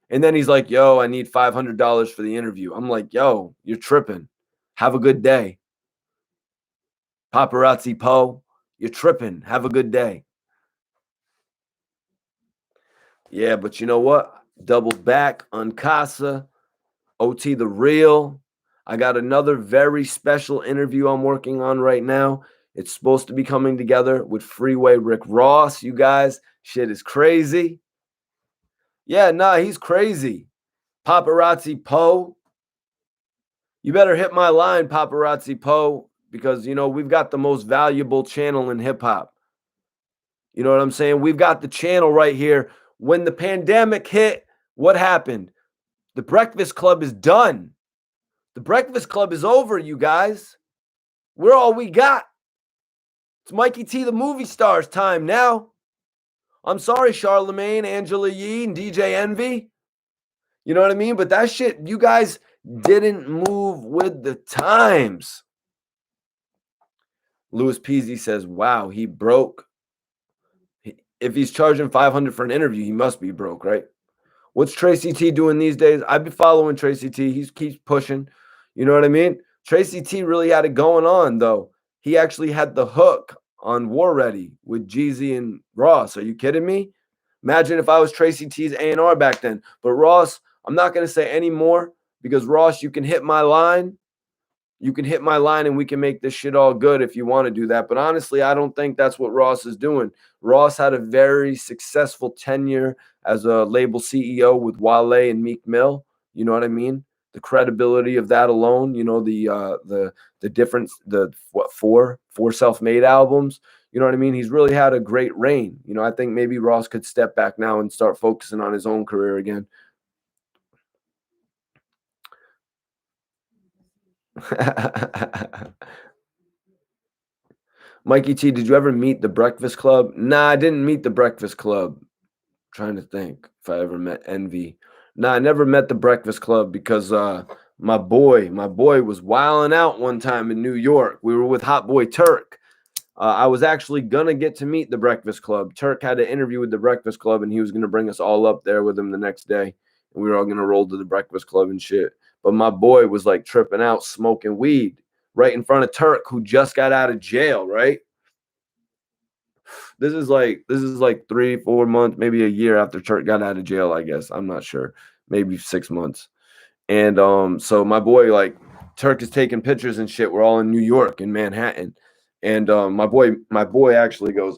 And then he's like, yo, I need $500 for the interview. I'm like, yo, you're tripping. Have a good day. Paparazzi Poe, you're tripping. Have a good day. Yeah, but you know what? Double back on Casa, OT the Real. I got another very special interview I'm working on right now. It's supposed to be coming together with Freeway Rick Ross. You guys, shit is crazy. Yeah, nah, he's crazy. Paparazzi Poe. You better hit my line, Paparazzi Poe, because, you know, we've got the most valuable channel in hip-hop. You know what I'm saying? We've got the channel right here. When the pandemic hit, what happened? The Breakfast Club is done. The Breakfast Club is over, you guys. We're all we got. It's Mikey T, the movie star's time now. I'm sorry, Charlemagne, Angela Yee, and DJ Envy. You know what I mean? But that shit, you guys didn't move with the times. Louis Peasy says, wow, he broke. If he's charging $500 for an interview, he must be broke, right? What's Tracy T doing these days? I've been following Tracy T. He keeps pushing. You know what I mean? Tracy T really had it going on, though. He actually had the hook on War Ready with Jeezy and Ross. Are you kidding me? Imagine if I was Tracy T's A&R back then. But Ross, I'm not going to say any more because, Ross, you can hit my line. You can hit my line and we can make this shit all good if you want to do that. But honestly, I don't think that's what Ross is doing. Ross had a very successful tenure as a label CEO with Wale and Meek Mill. You know what I mean? The credibility of that alone, you know, the difference, four self-made albums. You know what I mean? He's really had a great reign. You know, I think maybe Ross could step back now and start focusing on his own career again. Mikey T, did you ever meet the Breakfast Club? Nah, I didn't meet the Breakfast Club. I'm trying to think if I ever met Envy. Nah, I never met the Breakfast Club because my boy was wilding out one time in New York. We were with Hot Boy Turk. I was actually gonna get to meet the Breakfast Club. Turk had an interview with the Breakfast Club, and he was gonna bring us all up there with him the next day, and we were all gonna roll to the Breakfast Club and shit. But my boy was like tripping out, smoking weed right in front of Turk, who just got out of jail, right? This is like 3-4 months, maybe a year after Turk got out of jail, I guess. I'm not sure. Maybe 6 months. And so my boy, like, Turk is taking pictures and shit. We're all in New York, in Manhattan. And my boy actually goes,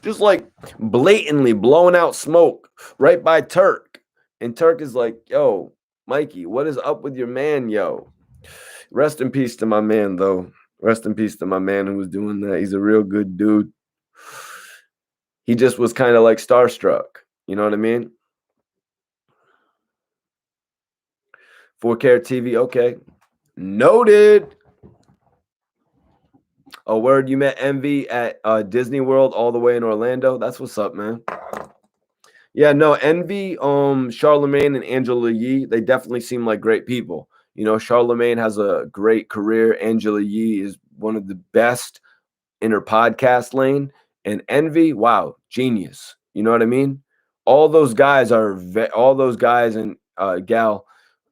just like blatantly blowing out smoke right by Turk. And Turk is like, yo, Mikey, what is up with your man, yo? Rest in peace to my man, though. Rest in peace to my man who was doing that. He's a real good dude. He just was kind of like starstruck. You know what I mean? 4K TV. Okay. Noted. Oh, word, you met Envy at Disney World all the way in Orlando. That's what's up, man. Yeah, no, Envy, Charlemagne and Angela Yee, they definitely seem like great people. You know, Charlemagne has a great career. Angela Yee is one of the best in her podcast lane. And Envy, wow, genius. You know what I mean? All those guys all those guys and gal,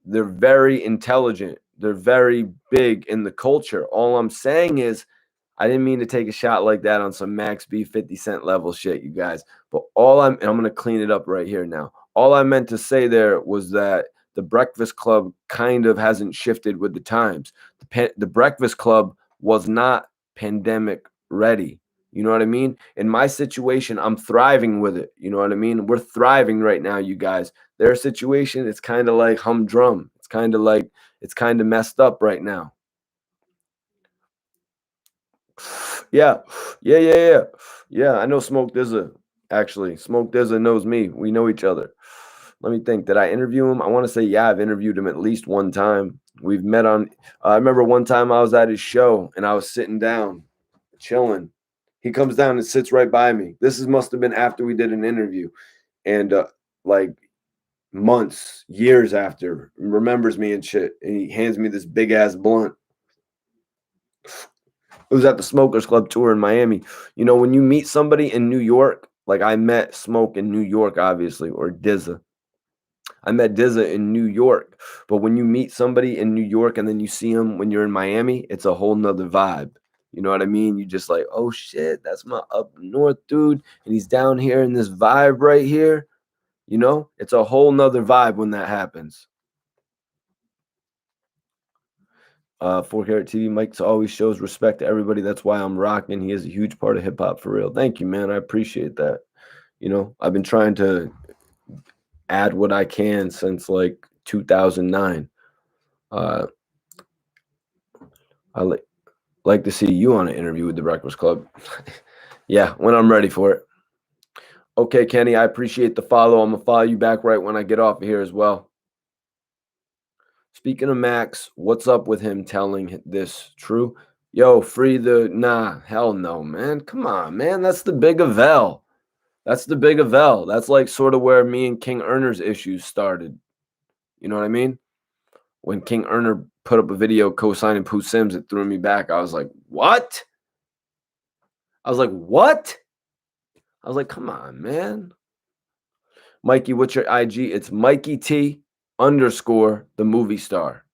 they're very intelligent. They're very big in the culture. All I'm saying is, I didn't mean to take a shot like that on some Max B 50 Cent level shit, you guys. But I'm going to clean it up right here now. All I meant to say there was that the Breakfast Club kind of hasn't shifted with the times. The Breakfast Club was not pandemic ready. You know what I mean? In my situation, I'm thriving with it. You know what I mean? We're thriving right now, you guys. Their situation, it's kind of like humdrum. It's kind of messed up right now. Yeah. Yeah, I know Smoke Dizza, actually. Smoke Dizza knows me. We know each other. Let me think. Did I interview him? I want to say, yeah, I've interviewed him at least one time. We've met on, I remember one time I was at his show and I was sitting down, chilling. He comes down and sits right by me. Must have been after we did an interview. And like months, years after, remembers me and shit. And he hands me this big ass blunt. It was at the Smokers Club tour in Miami. You know, when you meet somebody in New York, like I met Smoke in New York, obviously, or Dizza. I met Dizza in New York. But when you meet somebody in New York and then you see them when you're in Miami, it's a whole nother vibe. You know what I mean? You just like, oh shit, that's my up north dude. And he's down here in this vibe right here. You know, it's a whole nother vibe when that happens. 4K TV Mike's always shows respect to everybody. That's why I'm rocking. He is a huge part of hip hop for real. Thank you, man. I appreciate that. You know, I've been trying to add what I can since like 2009. I like to see you on an interview with the Breakfast Club. Yeah, when I'm ready for it. Okay, Kenny, I appreciate the follow. I'm gonna follow you back right when I get off of here as well. Speaking of Max, what's up with him telling this true? Yo, hell no, man. Come on, man. That's the big Avell. That's the big Avell. That's like sort of where me and King Erner's issues started. You know what I mean? When King Erner put up a video co-signing Pooh Sims, it threw me back. I was like, what? I was like, come on, man. Mikey, what's your IG? It's Mikey T _ the movie star.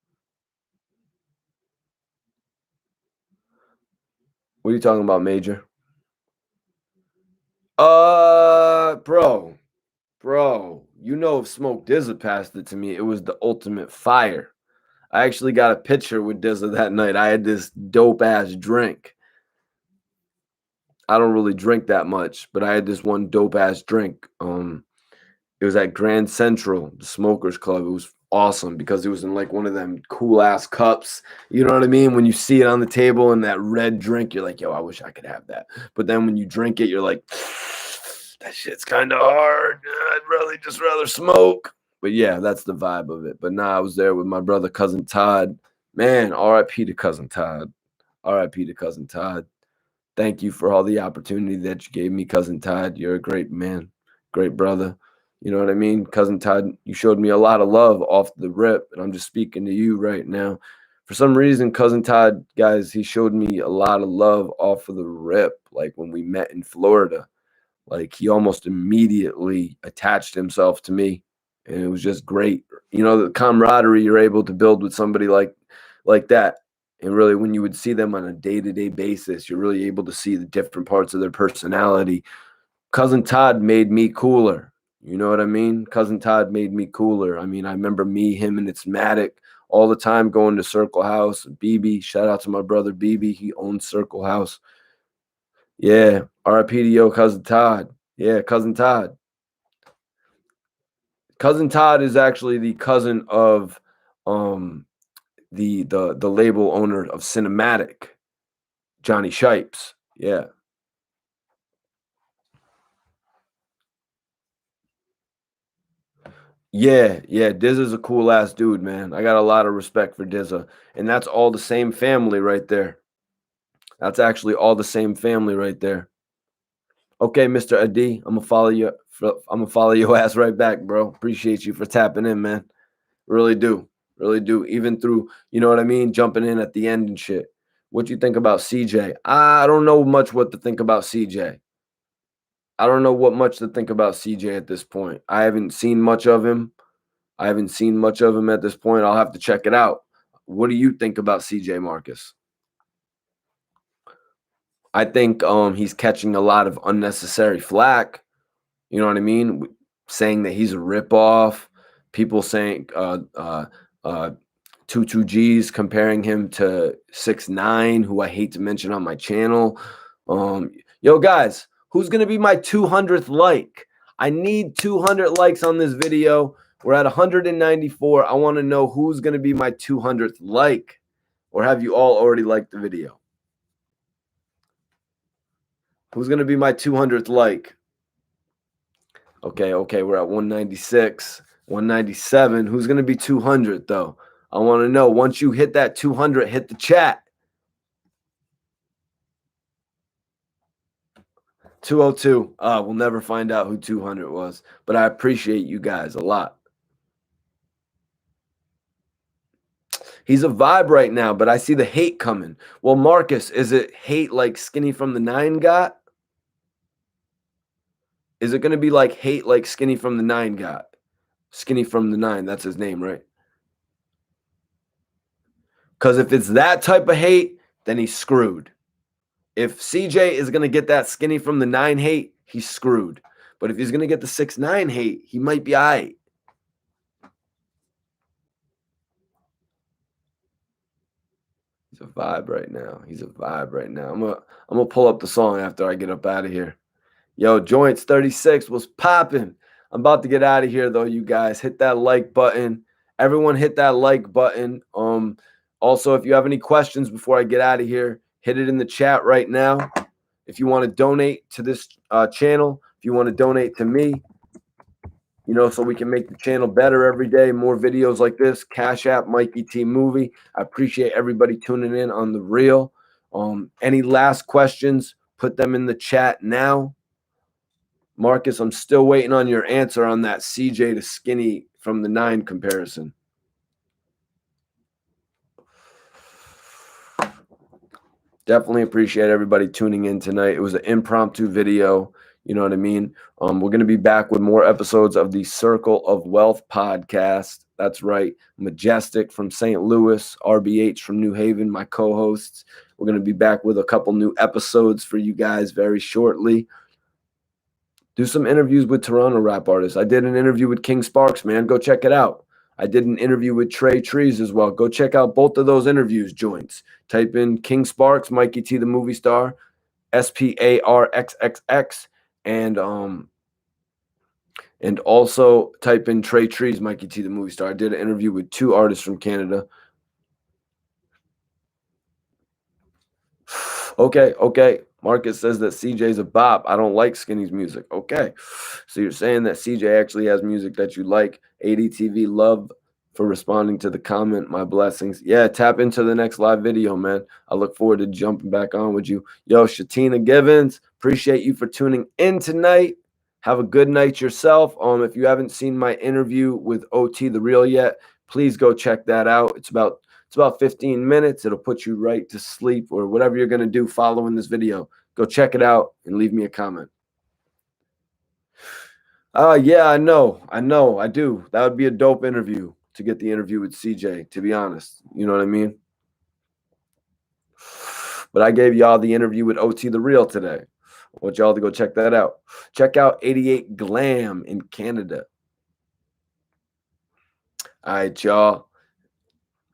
What are you talking about, Major? Bro, you know if Smoke Dizza passed it to me, it was the ultimate fire. I actually got a picture with Dizza that night. I had this dope ass drink. I don't really drink that much, but I had this one dope ass drink. It was at Grand Central, the Smokers Club. It was awesome because it was in like one of them cool ass cups. You know what I mean? When you see it on the table and that red drink, you're like, yo, I wish I could have that. But then when you drink it, you're like, that shit's kind of hard. I'd rather smoke. But yeah, that's the vibe of it. But nah, I was there with my brother, Cousin Todd. Man, RIP to Cousin Todd. RIP to Cousin Todd. Thank you for all the opportunity that you gave me, Cousin Todd. You're a great man, great brother. You know what I mean? Cousin Todd, you showed me a lot of love off the rip, and I'm just speaking to you right now. For some reason, Cousin Todd, guys, he showed me a lot of love off of the rip. Like when we met in Florida, like he almost immediately attached himself to me, and it was just great. You know, the camaraderie you're able to build with somebody like that. And really, when you would see them on a day-to-day basis, you're really able to see the different parts of their personality. Cousin Todd made me cooler. You know what I mean? Cousin Todd made me cooler. I mean, I remember him, and it's Matic all the time going to Circle House. BB, shout out to my brother BB. He owns Circle House. Yeah, RIP to yo, Cousin Todd. Yeah, Cousin Todd. Cousin Todd is actually the cousin of the label owner of Cinematic. Johnny Shipes. Yeah. Yeah, Dizza's a cool ass dude, man. I got a lot of respect for Dizza. And that's all the same family right there. That's actually all the same family right there. Okay, Mr. Adi, I'm gonna follow you. I'm gonna follow your ass right back, bro. Appreciate you for tapping in, man. Really do. Really do. Even through, you know what I mean, jumping in at the end and shit. What you think about CJ? I don't know much what to think about CJ. I don't know what much to think about CJ at this point. I haven't seen much of him. I haven't seen much of him at this point. I'll have to check it out. What do you think about CJ Marcus? I think he's catching a lot of unnecessary flack. You know what I mean? Saying that he's a ripoff. People saying 22G's comparing him to 6ix9ine, who I hate to mention on my channel. Yo, guys, who's gonna be my 200th like? I need 200 likes on this video. We're at 194. I want to know who's gonna be my 200th like, or have you all already liked the video? Who's gonna be my 200th like? Okay, we're at 196, 197. Who's going to be 200, though? I want to know. Once you hit that 200, hit the chat. 202. We'll never find out who 200 was, but I appreciate you guys a lot. He's a vibe right now, but I see the hate coming. Well, Marcus, is it hate like Skinny from the 9 got? Is it going to be like hate like Skinny from the 9 got? Skinny from the 9, that's his name, right? Because if it's that type of hate, then he's screwed. If CJ is going to get that Skinny from the 9 hate, he's screwed. But if he's going to get the 6ix9ine hate, he might be all right. He's a vibe right now. He's a vibe right now. I'm gonna pull up the song after I get up out of here. Yo, Joints 36 was popping. I'm about to get out of here though, you guys. Hit that like button. Everyone hit that like button. Also, if you have any questions before I get out of here, hit it in the chat right now. If you want to donate to this channel, if you want to donate to me, you know, so we can make the channel better every day, more videos like this, Cash App, Mikey T Movie. I appreciate everybody tuning in on The Real. Any last questions, put them in the chat now. Marcus, I'm still waiting on your answer on that CJ to Skinny from the 9 comparison. Definitely appreciate everybody tuning in tonight. It was an impromptu video. You know what I mean? We're going to be back with more episodes of the Circle of Wealth podcast. That's right. Majestic from St. Louis, RBH from New Haven, my co-hosts. We're going to be back with a couple new episodes for you guys very shortly. Do some interviews with Toronto rap artists. I did an interview with King Sparks, man. Go check it out. I did an interview with Trey Trees as well. Go check out both of those interviews, joints. Type in King Sparks, Mikey T the movie star, SPARXXX, and also type in Trey Trees, Mikey T the movie star. I did an interview with 2 artists from Canada. Okay. Marcus says that CJ's a bop. I don't like Skinny's music. Okay. So you're saying that CJ actually has music that you like. ADTV, love for responding to the comment. My blessings. Yeah, tap into the next live video, man. I look forward to jumping back on with you. Yo, Shatina Givens, appreciate you for tuning in tonight. Have a good night yourself. If you haven't seen my interview with OT The Real yet, please go check that out. It's about 15 minutes. It'll put you right to sleep or whatever you're going to do following this video. Go check it out and leave me a comment. Yeah, I know. I do. That would be a dope interview to get the interview with CJ, to be honest. You know what I mean? But I gave y'all the interview with OT The Real today. I want y'all to go check that out. Check out 88 Glam in Canada. All right, y'all.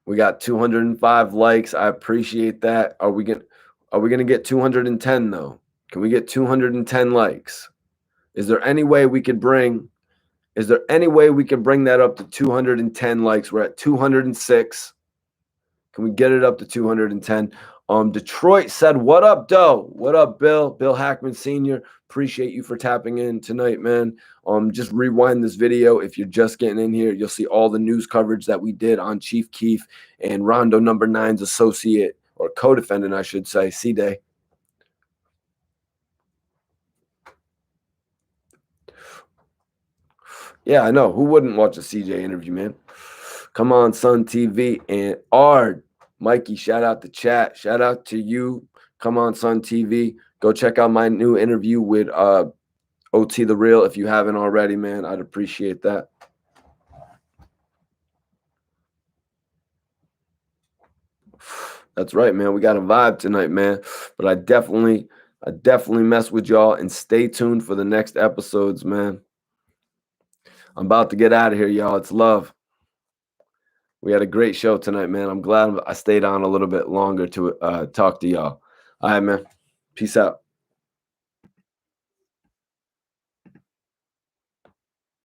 We got 205 likes. I appreciate that. Are we gonna get 210 though? Can we get 210 likes? Is there any way we could bring that up to 210 likes? We're at 206. Can we get it up to 210? Detroit said, "What up, Doe? What up, Bill? Bill Hackman Sr. Appreciate you for tapping in tonight, man. Just rewind this video. If you're just getting in here, you'll see all the news coverage that we did on Chief Keef and RondoNumbaNine's associate or co-defendant, I should say, Cdai. Yeah, I know. Who wouldn't watch a CJ interview, man? Come on, Sun TV and Ard. Mikey, shout out to chat. Shout out to you. Come on, Sun TV. Go check out my new interview with OT The Real if you haven't already, man. I'd appreciate that. That's right, man. We got a vibe tonight, man. But I definitely mess with y'all, and stay tuned for the next episodes, man. I'm about to get out of here, y'all. It's love. We had a great show tonight, man. I'm glad I stayed on a little bit longer to talk to y'all. All right, man. Peace out.